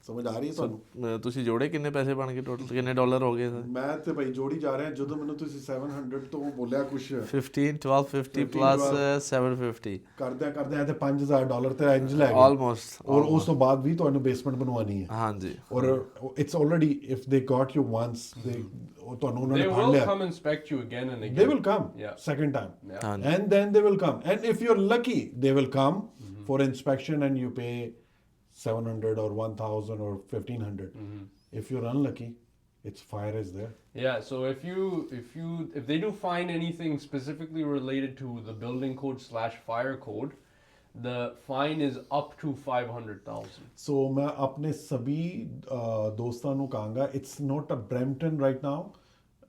ਸਮਝ ਆ ਰਹੀ ਹੈ ਤੁਹਾਨੂੰ? ਤੁਸੀਂ ਜੋੜੇ ਕਿੰਨੇ ਪੈਸੇ ਬਣ ਗਏ ਟੋਟਲ, ਕਿੰਨੇ ਡਾਲਰ ਹੋ ਗਏ ਸਰ? ਮੈਂ ਤੇ ਭਾਈ ਜੋੜੀ ਜਾ ਰਿਹਾ, ਜਦੋਂ ਮੈਨੂੰ ਤੁਸੀਂ 700 ਤੋਂ ਬੋਲਿਆ ਕੁਛ 15, 1250 ਪਲੱਸ 750 ਕਰਦਿਆਂ ਤੇ $5,000 ਤੇ ਇੰਜ ਲੈ ਗਏ ਆਲਮੋਸਟ। ਔਰ ਉਸ ਤੋਂ ਬਾਅਦ ਵੀ ਤੁਹਾਨੂੰ ਬੇਸਮੈਂਟ ਬਣਵਾਉਣੀ ਹੈ। ਹਾਂਜੀ। ਔਰ it's already, if they Gat you once, ਦੇ ਤੁਹਾਨੂੰ ਉਹਨਾਂ ਨੇ They ਫੜ will ਲਿਆ, come inspect you again and again. they will come Yeah. second time. Yeah. And then they will come, and if you're lucky they will come for inspection and you pay $700 or $1,000 or $1,500. if you're unlucky, it's fire is there. Yeah, so if they do find anything specifically related to the building code / fire code, the fine is up to 500,000. So मैं अपने सभी दोस्तों को कहूँगा, it's not a Brampton right now.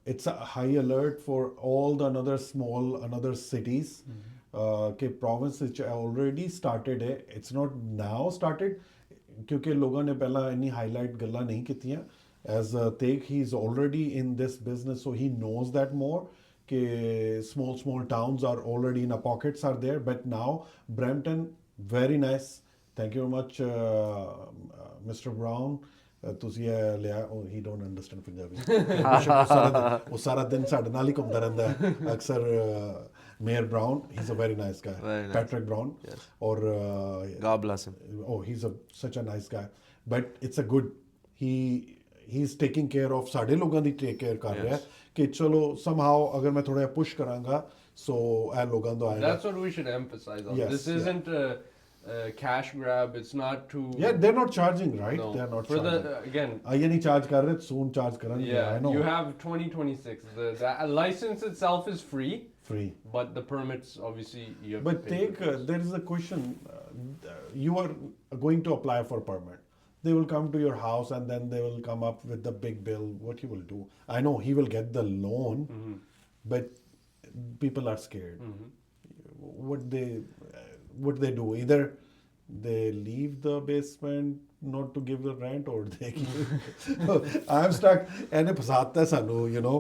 It's a high alert for all the another cities. के province which already started है. It's not now started क्योंकि लोगों ने पहला इन्नी highlight गल्ला नहीं कीतियां. As Teik, he's already in this business, so he knows that more. Ke small towns are already in our pockets are there, but now Brampton, very nice. Thank you very much, Mr. Brown. ਤੁਸੀਂ ਇਹ ਲਿਆ, oh he don't understand Punjabi. ਉਹ ਸਾਰਾ ਦਿਨ ਸਾਡੇ ਨਾਲ ਹੀ ਘੁੰਮਦਾ ਰਹਿੰਦਾ ਹੈ ਅਕਸਰ. Mayor Brown, he's a very nice guy. Very nice. Patrick Brown. Yes. Or God bless him. Oh, he's such a nice guy. But it's a good, he's taking care of ਸਾਡੇ ਲੋਕਾਂ ਦੀ ਟੇਕ ਕੇਅਰ ਕਰ ਰਿਹਾ ਕਿ ਚਲੋ somehow ਅਗਰ ਮੈਂ ਥੋੜਾ push ਕਰਾਂਗਾ so ਇਹ ਲੋਕਾਂ ਤੋਂ ਆਏਗਾ. That's what we should emphasize on. Yes, this isn't a cash grab. It's not to. Yeah, they're not charging, right? No. They're not for charging. the again. ये नहीं charge कर रहे, soon charge करेंगे. Yeah, I know. you have 2026. The license itself is free, but the permits obviously you have But to pay. there is a question. You are going to apply for permit. They will come to your house and then they will come up with the big bill. What you will do? I know he will get the loan, but people are scared. What they do? Either they leave the basement not to give the rent, or they I'm stuck. And फसाता है सानू, you know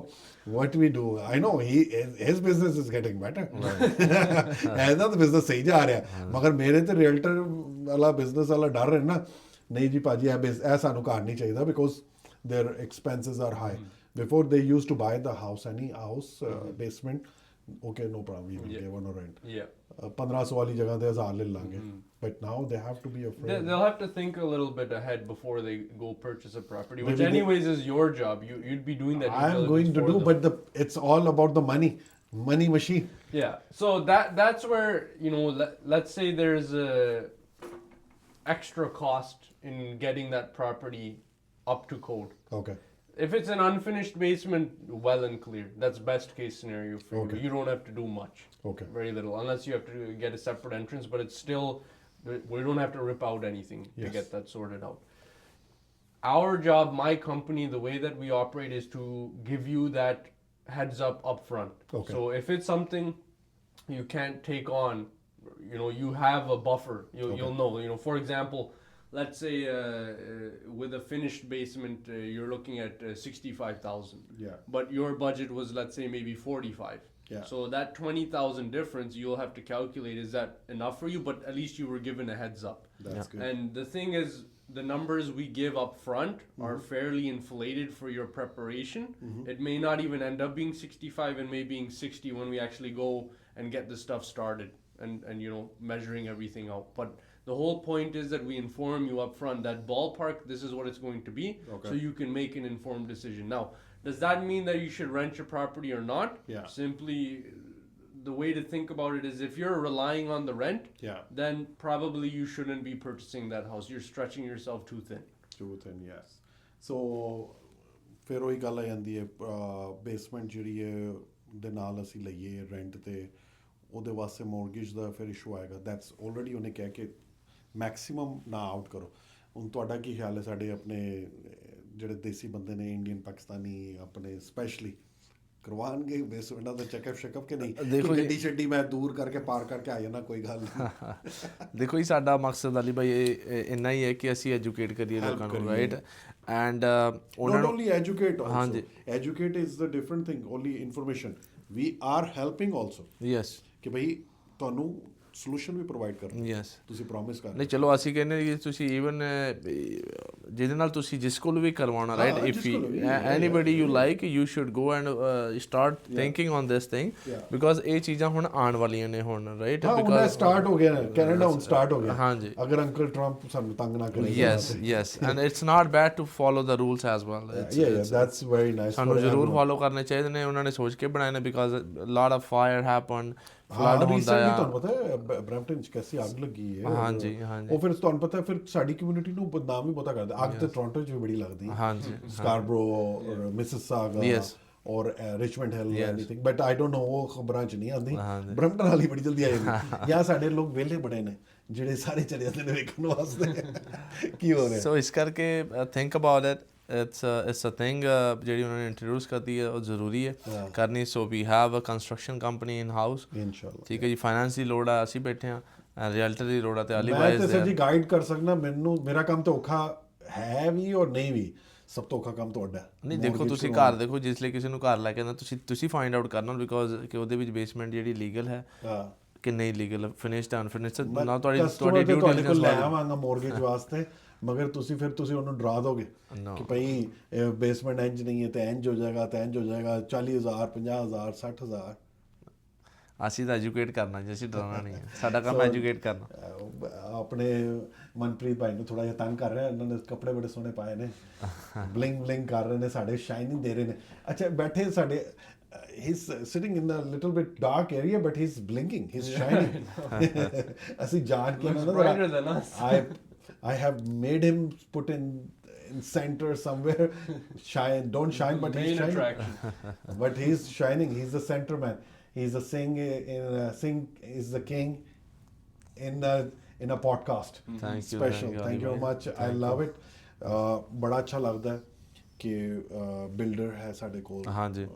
what we do. I know his business is getting better. ऐसा तो business सही जा रहा है, मगर मेरे तो realtor वाला business वाला डर है ना. नहीं जी पाजी ऐसा सानू कार नहीं चाहिए, because their expenses are high. Before they used to buy the house, any house basement, okay, no problem, we will give on a rent. Yeah. 1500 वाली जगह पे 1000 ले लांगे. But now they have to be afraid. They'll have to think a little bit ahead before they go purchase a property, which anyways is your job. You'd be doing that. I'm going to do, but it's all about the money machine. Yeah. So that's where, you know, let's say there's a extra cost in getting that property up to code. Okay. If it's an unfinished basement, well and clear. That's best case scenario for you. Okay. You don't have to do much. Okay. Very little, unless you have to get a separate entrance. But it's still, we don't have to rip out anything to Yes. get that sorted out. Our job, my company, the way that we operate is to give you that heads up front. Okay. So if it's something you can't take on, you know, you have a buffer. You'll know. You know, for example, let's say with a finished basement, you're looking at 65,000. Yeah. But your budget was, let's say, maybe 45. Yeah. So that 20,000 difference, you'll have to calculate, is that enough for you? But at least you were given a heads up. That's good. And the thing is, the numbers we give up front are fairly inflated for your preparation. It may not even end up being 65 and may being 60 when we actually go and get the stuff started and you know, measuring everything out. But the whole point is that we inform you up front that ballpark, this is what it's going to be, so you can make an informed decision. Now, does that mean that you should rent your property or not? Yeah. Simply, the way to think about it is if you're relying on the rent, then probably you shouldn't be purchasing that house. You're stretching yourself too thin. Too thin, yes. So, ਫਿਰ ਉਹੀ ਗੱਲ ਆ ਜਾਂਦੀ ਹੈ, basement ਜਿਹੜੀ ਹੈ ਦੇ ਨਾਲ ਅਸੀਂ ਲਈਏ ਰੈਂਟ ਤੇ, ਉਹਦੇ ਵਾਸਤੇ ਮੌਰਗੇਜ ਦਾ ਫਿਰ ਇਸ਼ੂ ਆਏਗਾ. ਦੈਟਸ ਆਲਰੇਡੀ ਉਹਨੇ ਕਹਿ ਕੇ ਮੈਕਸਿਮਮ ਨਾ ਆਊਟ ਕਰੋ. ਹੁਣ ਤੁਹਾਡਾ ਕੀ ਖਿਆਲ ਹੈ, ਸਾਡੇ ਆਪਣੇ ਜਿਹੜੇ ਦੇਸੀ ਬੰਦੇ ਨੇ, ਇੰਡੀਅਨ ਪਾਕਿਸਤਾਨੀ ਆਪਣੇ ਸਪੈਸ਼ਲੀ ਕਰਵਾਉਣਗੇ ਬੇਸਮੈਂਟਾਂ ਦਾ ਚੈੱਕਅਪ ਸ਼ੈਕਅਪ ਕਿ ਨਹੀਂ? ਦੇਖੋ ਗੱਡੀ ਛੱਡੀ ਮੈਂ ਦੂਰ ਕਰਕੇ ਪਾਰ ਕਰਕੇ ਆ ਜਾਣਾ, ਕੋਈ ਗੱਲ ਨਹੀਂ. ਦੇਖੋ ਜੀ, ਸਾਡਾ ਮਕਸਦ ਅਲੀ ਭਾਈ ਇੰਨਾ ਹੀ ਹੈ ਕਿ ਅਸੀਂ ਐਜੂਕੇਟ ਕਰੀਏ ਲੋਕਾਂ ਨੂੰ, right? And not only educate also. Educate is the different thing, only information. We are helping also. Yes. ਕਿ ਭਈ ਤੁਹਾਨੂੰ ਸੋਲੂਸ਼ਨ ਵੀ ਪ੍ਰੋਵਾਈਡ ਕਰਨਾ. ਯੈਸ. ਤੁਸੀਂ ਪ੍ਰੋਮਿਸ ਕਰ ਨਹੀਂ, ਚਲੋ ਅਸੀਂ ਕਹਿੰਦੇ ਕਿ ਤੁਸੀਂ ਈਵਨ ਜਿਹਦੇ ਨਾਲ ਤੁਸੀਂ ਜਿਸ ਕੋਲ ਵੀ ਕਰਵਾਉਣਾ, right? If anybody you like, you should go and start thinking on this thing, because ਇਹ ਚੀਜ਼ਾਂ ਹੁਣ ਆਉਣ ਵਾਲੀਆਂ ਨੇ ਹੁਣ, ਰਾਈਟ? ਬਿਕਾਜ਼ ਸਟਾਰਟ ਹੋ ਗਿਆ, ਕੈਨੇਡਾ ਹੁਣ ਸਟਾਰਟ ਹੋ ਗਿਆ. ਹਾਂਜੀ. ਅਗਰ ਅੰਕਲ ਟਰੰਪ ਸਾਨੂੰ ਤੰਗ ਨਾ ਕਰੇ. Yes and it's not bad to follow the rules as well. That's very nice. ਸਾਨੂੰ ਜ਼ਰੂਰ ਫੋਲੋ ਕਰਨੇ ਚਾਹੀਦੇ ਨੇ, ਉਹਨਾਂ ਨੇ ਸੋਚ ਕੇ ਬਣਾਏ ਨੇ, because lot of fire happen, flood ਹੁੰਦਾ recently ਆ। ਤੁਹਾਨੂੰ ਪਤਾ ਹੈ ਬ੍ਰੈਂਪਟਨ 'ਚ ਕੈਸੀ ਅੱਗ ਲੱਗੀ ਹੈ। ਹਾਂਜੀ ਹਾਂਜੀ ਉਹ ਫਿਰ ਤੁਹਾਨੂੰ ਪਤਾ ਫਿਰ ਸਾਡੀ ਕਮਿਊਨਿਟੀ ਨੂੰ ਬਦਨਾਮ ਵੀ ਬਹੁਤਾ ਕਰਦਾ। ਅੱਗ ਤੇ ਟੋਰਾਂਟੋ 'ਚ ਵੀ ਬੜੀ ਲੱਗਦੀ ਹੈ, ਹਾਂਜੀ ਸਕਾਰਬਰੋ ਔਰ ਮਿਸਿਸਾਗਾ Yes. ਔਰ Richmond hill Yes. Anything, but I don't know ਉਹ ਖਬਰਾਂ 'ਚ ਨਹੀਂ ਆਉਂਦੀ। ਹਾਂਜੀ। ਬ੍ਰੈਂਪਟਨ ਵਾਲੀ ਬੜੀ ਜਲਦੀ ਆ ਜਾਂਦੀ। ਜਾਂ ਸਾਡੇ ਲੋਕ ਵਿਹਲੇ ਬੜੇ ਨੇ ਜਿਹੜੇ ਸਾਰੇ ਚਲੇ ਜਾਂਦੇ ਨੇ ਵੇਖਣ ਵਾਸਤੇ ਕੀ ਹੋ ਰਿਹਾ। ਸੋ ਇਸ ਕਰਕੇ think about it, it's a thing ਜਿਹੜੀ ਉਹਨਾਂ ਨੇ ਇੰਟਰੋਡਿਊਸ ਕਰਤੀ ਹੈ ਉਹ ਜ਼ਰੂਰੀ ਹੈ ਕਰਨੀ। So we have a construction company in house, ਇਨਸ਼ਾਅੱਲਾ। ਠੀਕ ਹੈ ਜੀ। ਫਾਈਨੈਂਸ ਦੀ ਲੋੜ ਆ, ਅਸੀਂ ਬੈਠੇ ਹਾਂ, ਰੀਅਲਟਰ ਦੀ ਲੋੜ ਆ ਤੇ ਅਲੀ ਮੈਂ ਬਾਈ ਤੇ ਇਜ਼ ਸਰ ਜੀ देयर। ਗਾਈਡ ਕਰ ਸਕਦਾ। ਮੇਰਾ ਕੰਮ ਤੇ ਔਖਾ ਹੈ ਵੀ ਔਰ ਨਹੀਂ ਵੀ, ਸਭ ਤੋਂ ਔਖਾ ਕੰਮ ਤੁਹਾਡਾ। ਨਹੀਂ ਦੇਖੋ ਤੁਸੀਂ ਘਰ ਦੇਖੋ, ਜਿਸ ਲਈ ਕਿਸੇ ਨੂੰ ਘਰ ਲੈ ਕੇ ਆਉਂਦਾ ਤੁਸੀਂ ਫਾਈਂਡ ਆਊਟ ਕਰਨਾ, ਬਿਕੋਜ਼ ਕਿ ਉਹਦੇ ਵਿੱਚ ਬੇਸਮੈਂਟ ਜਿਹੜੀ ਲੀਗਲ ਹੈ ਕਿ ਨਹੀਂ ਲੀਗਲ, ਫਿਨਿਸ਼ਡ ਅਨਫਿਨਿਸ਼ਡ ਨਾ ਤੁਹਾਡੀ ਡਿਊ ਤੁਹਾਡੇ ਕੋਲ ਡਿਲੀਜੈਂਸ ਲੈ ਵਾਲੀ। ਆਵਾਂਗਾ ਮੋਰਗੇਜ ਵਾਸਤੇ, ਮਗਰ ਤੁਸੀਂ ਉਹਨੂੰ ਡਰਾ ਦੋਗੇ ਕਿ ਭਾਈ ਬੇਸਮੈਂਟ ਇੰਜ ਨਹੀਂ ਹੈ ਤੇ ਇੰਜ ਹੋ ਜਾਏਗਾ ਤੇ ਇੰਜ ਹੋ ਜਾਏਗਾ, 40,000 50,000 60,000। ਅਸੀਂ ਤਾਂ ਐਜੂਕੇਟ ਕਰਨਾ ਜੀ, ਅਸੀਂ ਡਰਾਉਣਾ ਨਹੀਂ ਹੈ, ਸਾਡਾ ਕੰਮ ਐਜੂਕੇਟ ਕਰਨਾ। ਆਪਣੇ ਮਨਪ੍ਰੀਤ ਭਾਈ ਨੂੰ ਥੋੜਾ ਜਿਹਾ ਤੰਗ ਕਰ ਰਿਹਾ, ਇਹਨਾਂ ਨੇ ਕੱਪੜੇ ਬੜੇ ਸੋਹਣੇ ਪਾਏ ਨੇ, ਬਲਿੰਗ ਬਲਿੰਗ ਕਰ ਰਹੇ ਨੇ, ਸਾਡੇ ਸ਼ਾਈਨਿੰਗ ਦੇ ਰਹੇ ਨੇ। ਅੱਛਾ ਬੈਠੇ ਸਾਡੇ he's sitting in a little bit dark area but he's blinking, he's shining. ਅਸੀਂ ਜਾਣ ਕੇ Looks brighter than us. I have made him put in center somewhere. Don't shine but he's Main shining. attraction. But he's shining, he's the center man. He's a he's the king in a podcast. Thank you, Special. Thank you very much. I love it. ਬੜਾ ਅੱਛਾ ਲੱਗਦਾ ਹੈ ਕਿ builder ਹੈ ਸਾਡੇ ਕੋਲ, ਹਾਂਜੀ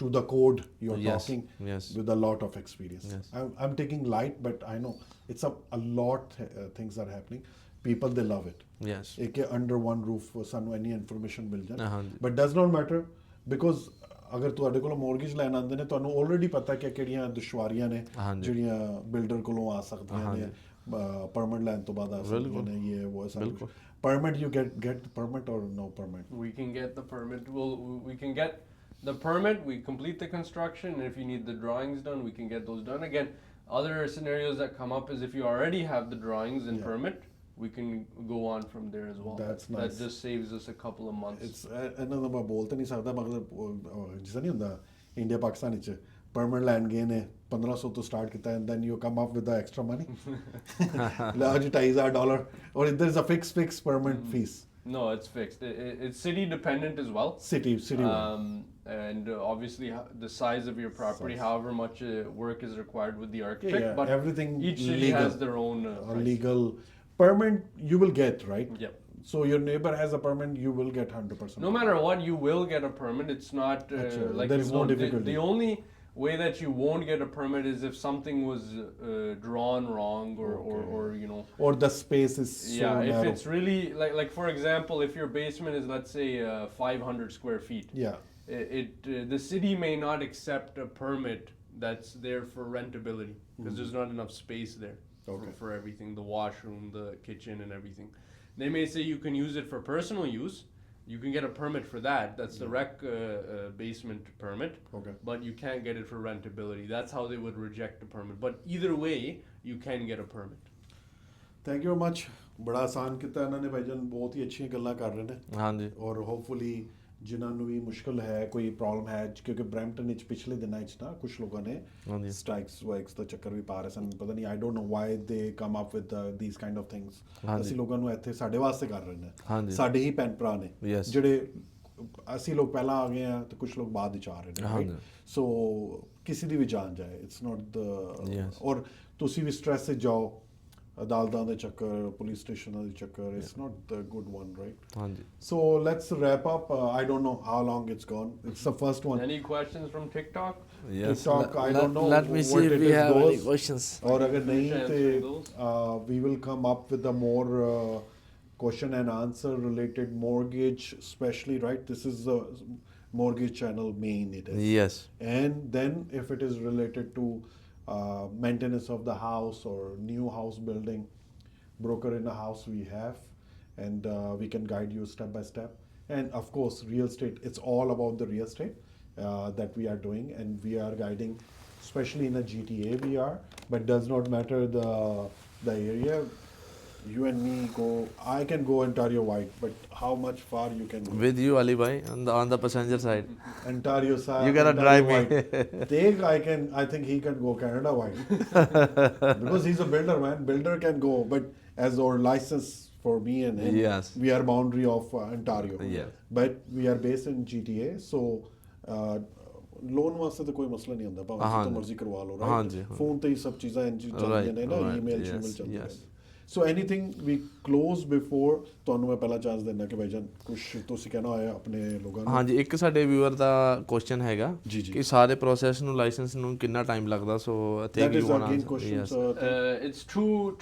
to the code you're Yes, talking yes. with a lot of experience. Yes. I'm taking light, but I know it's a lot things are happening. People they love it. Yes एक under one roof ਸਾਨੂੰ any information ਮਿਲ ਜਾਏ, ਹਾਂਜੀ but does not matter because ਅਗਰ ਤੁਹਾਡੇ ਕੋਲ mortgage ਲੈਣ ਆਉਂਦੇ ਨੇ ਤੁਹਾਨੂੰ ਆਲਰੇਡੀ ਪਤਾ ਕਿ ਕਿਹੜੀਆਂ ਦੁਸ਼ਵਾਰੀਆਂ ਨੇ ਹਾਂਜੀ ਜਿਹੜੀਆਂ ਬਿਲਡਰ ਕੋਲੋਂ ਆ ਸਕਦੀਆਂ ਨੇ, ਪਰਮਿਟ ਲੈਣ ਤੋਂ ਬਾਅਦ ਆ ਸਕਦੀਆਂ ਨੇ। ਇਹ ਉਹ ਬਿਲਕੁਲ permit you get permit or no permit? We can get the permit. We can get the permit. We complete the construction, and if you need the drawings done, we can get those done. Again, other scenarios that come up is if you already have the drawings and permit, we can go on from there as well. That's nice. That just saves us a couple of months. It's ਇਹਨਾਂ ਦਾ ਮੈਂ ਬੋਲ ਤਾਂ ਨਹੀਂ ਸਕਦਾ, ਮਤਲਬ ਜਿਸ ਨਹੀਂ ਹੁੰਦਾ ਇੰਡੀਆ ਪਾਕਿਸਤਾਨ ਵਿੱਚ ਪਰਮਿਟ ਲੈਣ ਗਏ ਨੇ 1500 ਤੋਂ ਸਟਾਰਟ ਕੀਤਾ and then you come up with the extra money ਲਓ ਜੀ $2,000 ਔਰ ਇੱਧਰ is a fix permit fee. No, it's fixed. It's city dependent as well. City. And obviously the size of your property, however much work is required with the architect. Yeah, but everything each city legal. has their own price. Legal permit you will get, right? Yep. So your neighbor has a permit, you will get 100%. No matter what, you will get a permit. It's not like there is you no won't. difficulty. The only way that you won't get a permit is if something was drawn wrong or you know. Or the space is so Yeah, if narrow. it's really like for example, if your basement is let's say 500 square feet, Yeah. The city may not accept a permit that's there for rentability because there's not enough space there for everything, the washroom, the kitchen, and everything. They may say you can use it for personal use. You can get a permit for that. That's the rec basement permit. Okay. But you can't get it for rentability. That's how they would reject the permit. But either way, you can get a permit. Thank you very much. ਬੜਾ ਆਸਾਨ ਕੀਤਾ ਇਹਨਾਂ ਨੇ ਭਾਈਜਾਨ, ਬਹੁਤ ਹੀ ਅੱਛੀਆਂ ਗੱਲਾਂ ਕਰ ਰਹੇ ਨੇ। ਹਾਂਜੀ ਔਰ ਹੋਪਫੁਲੀ ਜਿਨ੍ਹਾਂ ਨੂੰ ਵੀ ਮੁਸ਼ਕਲ ਹੈ, ਕੋਈ ਪ੍ਰੋਬਲਮ ਹੈ, ਕਿਉਂਕਿ ਬ੍ਰੈਂਪਟਨ ਵਿੱਚ ਪਿਛਲੇ ਦਿਨਾਂ ਵਿੱਚ ਨਾ ਕੁਝ ਲੋਕਾਂ ਨੇ ਸਟ੍ਰਾਈਕਸ ਵਾਈਕਸ ਦਾ ਚੱਕਰ ਵੀ ਪਾ ਰਹੇ ਸਨ। ਪਤਾ ਨਹੀਂ, I don't know why they come up with these kind of things. ਅਸੀਂ ਲੋਕਾਂ ਨੂੰ ਇੱਥੇ ਸਾਡੇ ਵਾਸਤੇ ਕਰ ਰਹੇ ਨੇ, ਸਾਡੇ ਹੀ ਭੈਣ ਭਰਾ ਨੇ ਜਿਹੜੇ ਅਸੀਂ ਲੋਕ ਪਹਿਲਾਂ ਆ ਗਏ ਆ ਤੇ ਕੁਝ ਲੋਕ ਬਾਅਦ ਵਿੱਚ ਆ ਰਹੇ ਨੇ। ਸੋ ਕਿਸੇ ਦੀ ਵੀ ਜਾਨ ਜਾਏ, ਇਟਸ ਨਾਟ ਦ ਔਰ ਤੁਸੀਂ ਵੀ ਸਟ੍ਰੈਸ 'ਚ ਜਾਓ ਅਦਾਲਤਾਂ ਦੇ ਚੱਕਰ, ਪੁਲਿਸ ਸਟੇਸ਼ਨਾਂ ਦੇ ਚੱਕਰ, it's not the good one, right? ਹਾਂਜੀ So let's wrap up. I don't know how long it's gone. It's the first one. Any questions from TikTok? yes TikTok, I don't know let me see what if it we is have any goes. questions. Or agar nahi answer te, those. we will come up with a more question and answer related mortgage, especially, right? This is the mortgage channel main it is. Yes. And then if it is related to maintenance of the house or new house building, broker in a house we have, and we can guide you step by step. And of course real estate, it's all about the real estate that we are doing, and we are guiding, especially in a GTA we are, but does not matter the area. You and me go. I can go Ontario wide, but how much far you can go? With you, Ali bhai, on the passenger side. Ontario side. You gotta Ontario drive me. wide. Take, I think he can go Canada wide because he's a builder, man. Builder can go, but as our license for me and him, Yes. we are boundary of Ontario. Yes. But we are based in GTA, so. Loan ਵਾਸਤੇ ਤਾਂ ਕੋਈ ਮਸਲਾ ਨਹੀਂ ਹੁੰਦਾ ਭਾਵੇਂ ਜਿੱਥੋਂ ਮਰਜ਼ੀ ਕਰਵਾ ਲਓ ਰਾਈਟ ਫੋਨ ਤੇ ਹੀ ਸਭ ਚੀਜ਼ਾਂ ਇੰਜ ਚੱਲਦੀਆਂ ਨੇ ਨਾ ਈਮੇਲ ਸ਼ੀਮੇਲ ਚੱਲਦੀਆਂ ਨੇ ਸੋ ਐਨੀਥਿੰਗ ਵੀ ਕਲੋਜ਼ ਬਿਫੋਰ ਤੁਹਾਨੂੰ ਮੈਂ ਪਹਿਲਾ ਚਾਂਸ ਦਿੰਦਾ ਕਿ ਭਾਈਜਾਨ ਕੁਝ ਤੁਸੀਂ ਕਹਿਣਾ ਹੋਇਆ ਆਪਣੇ ਲੋਕਾਂ ਨੂੰ ਹਾਂਜੀ ਇੱਕ ਸਾਡੇ ਵਿਊਅਰ ਦਾ ਕੁਐਸਚਨ ਹੈਗਾ ਕਿ ਸਾਰੇ ਪ੍ਰੋਸੈਸ ਨੂੰ ਲਾਇਸੈਂਸ ਨੂੰ ਕਿੰਨਾ ਟਾਈਮ ਲੱਗਦਾ so I think you want it's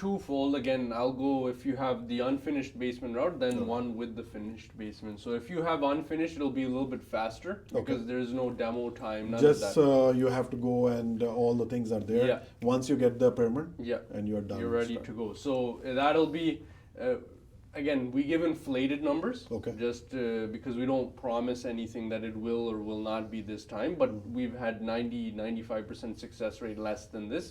twofold again. I'll go if you have the unfinished basement route, then one with the finished basement. So if you have unfinished, it'll be a little bit faster because there is no demo time, none of that. You have to go and all the things are there once you get the permit and you're done, you're ready to go. So that'll be again, we give inflated numbers just because we don't promise anything that it will or will not be this time, but we've had 95% success rate less than this.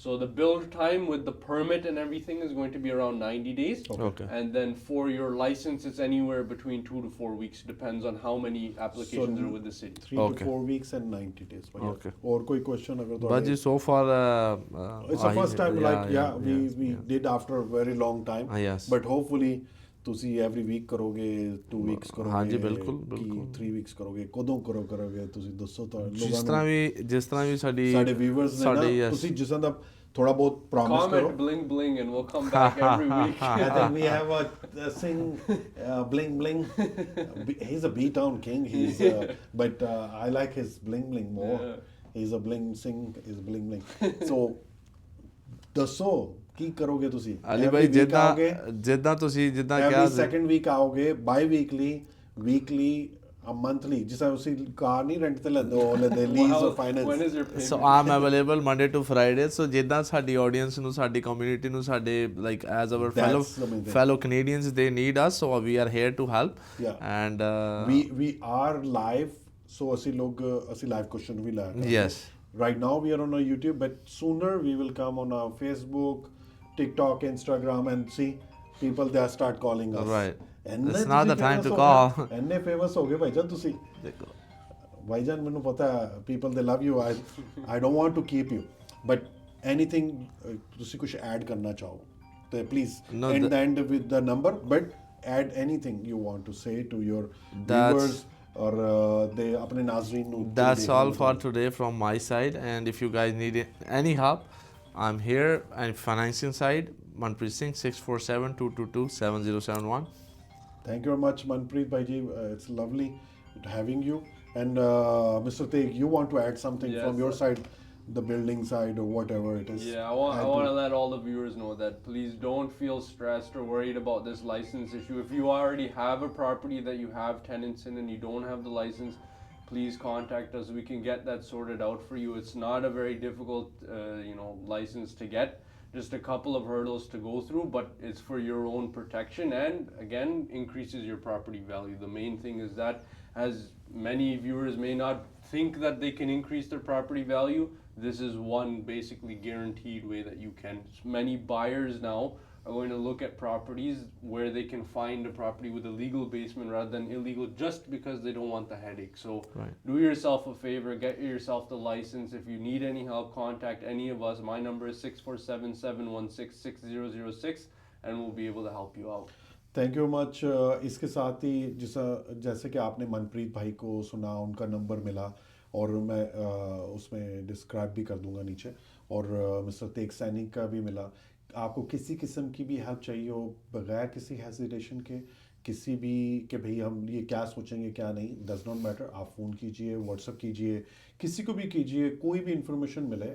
So the build time with the permit and everything is going to be around 90 days. And then for your license it's anywhere between 2 to 4 weeks, depends on how many applications are with the city. 3 to 4 weeks and 90 days. Or koi question agar to but so far it's the first time we did after a very long time, but hopefully ਤੁਸੀਂ every week ਕਰੋਗੇ 2 weeks ਕਰੋਗੇ ਹਾਂਜੀ ਬਿਲਕੁਲ 3 weeks ਕਰੋਗੇ ਕਦੋਂ ਕਰੋਗੇ ਤੁਸੀਂ ਦੱਸੋ ਤਾਂ ਲੋਕਾਂ ਨੂੰ ਜਿਸ ਤਰ੍ਹਾਂ ਵੀ ਸਾਡੇ ਵੀਵਰਸ ਨੇ ਨਾ ਤੁਸੀਂ ਜਿਸ ਤਰ੍ਹਾਂ ਦਾ ਥੋੜਾ ਬਹੁਤ ਪ੍ਰੋਮਿਸ ਕਰੋ bling bling and we'll come back every week. I think we have a sing bling bling. He's a B-town king. He's but I like his bling bling more. He's a bling sing is bling bling. So ਦੱਸੋ ਕੀ ਕਰੋਗੇ ਤੁਸੀਂ ਅਲੀ ਭਾਈ ਜਿੱਦਾਂ ਤੁਸੀਂ ਕਿਹਾ second week ਆਓਗੇ ਬਾਈ weekly monthly ਜਿਸ ਤਰ੍ਹਾਂ ਤੁਸੀਂ ਕਾਰ ਨਹੀਂ ਰੈਂਟ ਤੇ ਲੈਂਦੇ ਹੋ ਲੈਂਦੇ ਲੀਜ਼ ਔਰ finance so I'm available Monday to Friday so ਜਿੱਦਾਂ ਸਾਡੀ ਆਡੀਅנס ਨੂੰ ਸਾਡੀ ਕਮਿਊਨਿਟੀ ਨੂੰ ਸਾਡੇ like as our fellow Canadians they need us so we are here to help and we are live so ਅਸੀਂ ਲਾਈਵ ਕੁਐਸਚਨ ਵੀ ਲੈ yes right now we are on our YouTube but sooner we will come on our Facebook, TikTok, Instagram and see people they start calling us. Right. It's not the time to call. ਇੰਨੇ famous ਹੋ ਗਏ ਭਾਈਜਾਨ ਤੁਸੀਂ ਦੇਖੋ ਭਾਈਜਾਨ ਮੈਨੂੰ ਪਤਾ people they love you. I don't want to keep you but anything ਤੁਸੀਂ ਕੁਝ add ਕਰਨਾ ਚਾਹੋ ਤੇ please end the end with the number but add anything you want to say to your viewers or they apne nazreen nu. That's all for today from my side and if you guys need any help I'm here and financing side Manpreet Singh 647-222-7071. Thank you very much Manpreet bhai ji, it's lovely having you and Mr. Teik you want to add something from your side, the building side or whatever it is. I want to let all the viewers know that please don't feel stressed or worried about this license issue. If you already have a property that you have tenants in and you don't have the license, please contact us. We can get that sorted out for you. It's not a very difficult license to get, just a couple of hurdles to go through, but it's for your own protection and again increases your property value. The main thing is that as many viewers may not think that they can increase their property value, this is one basically guaranteed way that you can. Many buyers now are going to look at properties where they can find a property with a legal basement rather than illegal just because they don't want the headache. So do yourself a favor, get yourself the license. If you need any help, contact any of us. My number is 647-716-6006 and we'll be able to help you out. Thank you much. इसके साथ ही जैसे कि आपने मनप्रीत भाई को सुना उनका number मिला और मैं उसमें डिस्क्राइब भी कर दूंगा नीचे और मिस्टर तेक सैनी का भी मिला. आपको किसी किस्म की भी हेल्प चाहिए हो बगैर किसी हेजिटेशन के किसी भी कि भाई हम ये क्या सोचेंगे क्या नहीं डज नॉट मैटर आप फ़ोन कीजिए व्हाट्सअप कीजिए किसी को भी कीजिए कोई भी इंफॉर्मेशन मिले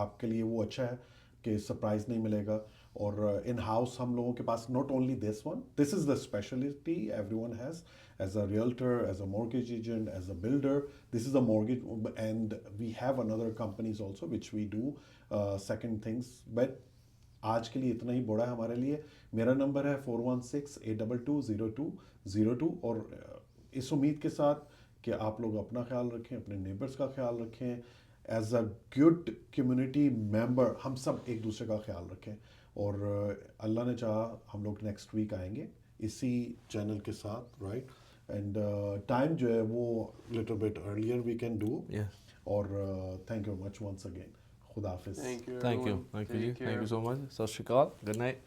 आपके लिए वो अच्छा है कि सरप्राइज़ नहीं मिलेगा. और इन हाउस हम लोगों के पास not only this one this is the speciality everyone has as a realtor, as a mortgage agent, as a builder. This is a mortgage and we have another companies also which we do second things. But आज के लिए इतना ही बड़ा है हमारे लिए. मेरा number है 416-822-0202 और इस उम्मीद के साथ कि आप लोग अपना ख्याल रखें अपने नेबर्स का ख्याल रखें as a good community member हम सब एक दूसरे का ख्याल रखें और अल्लाह ने चाहा हम लोग नेक्स्ट वीक आएंगे इसी चैनल के साथ, राइट? एंड टाइम जो है वो little bit earlier we can do. और thank you much once again. खुदा हाफिज़। Thank you. Thank you everyone. Thank you जी, Take thank you care. So much. सत श्री अकाल, गुड नाइट।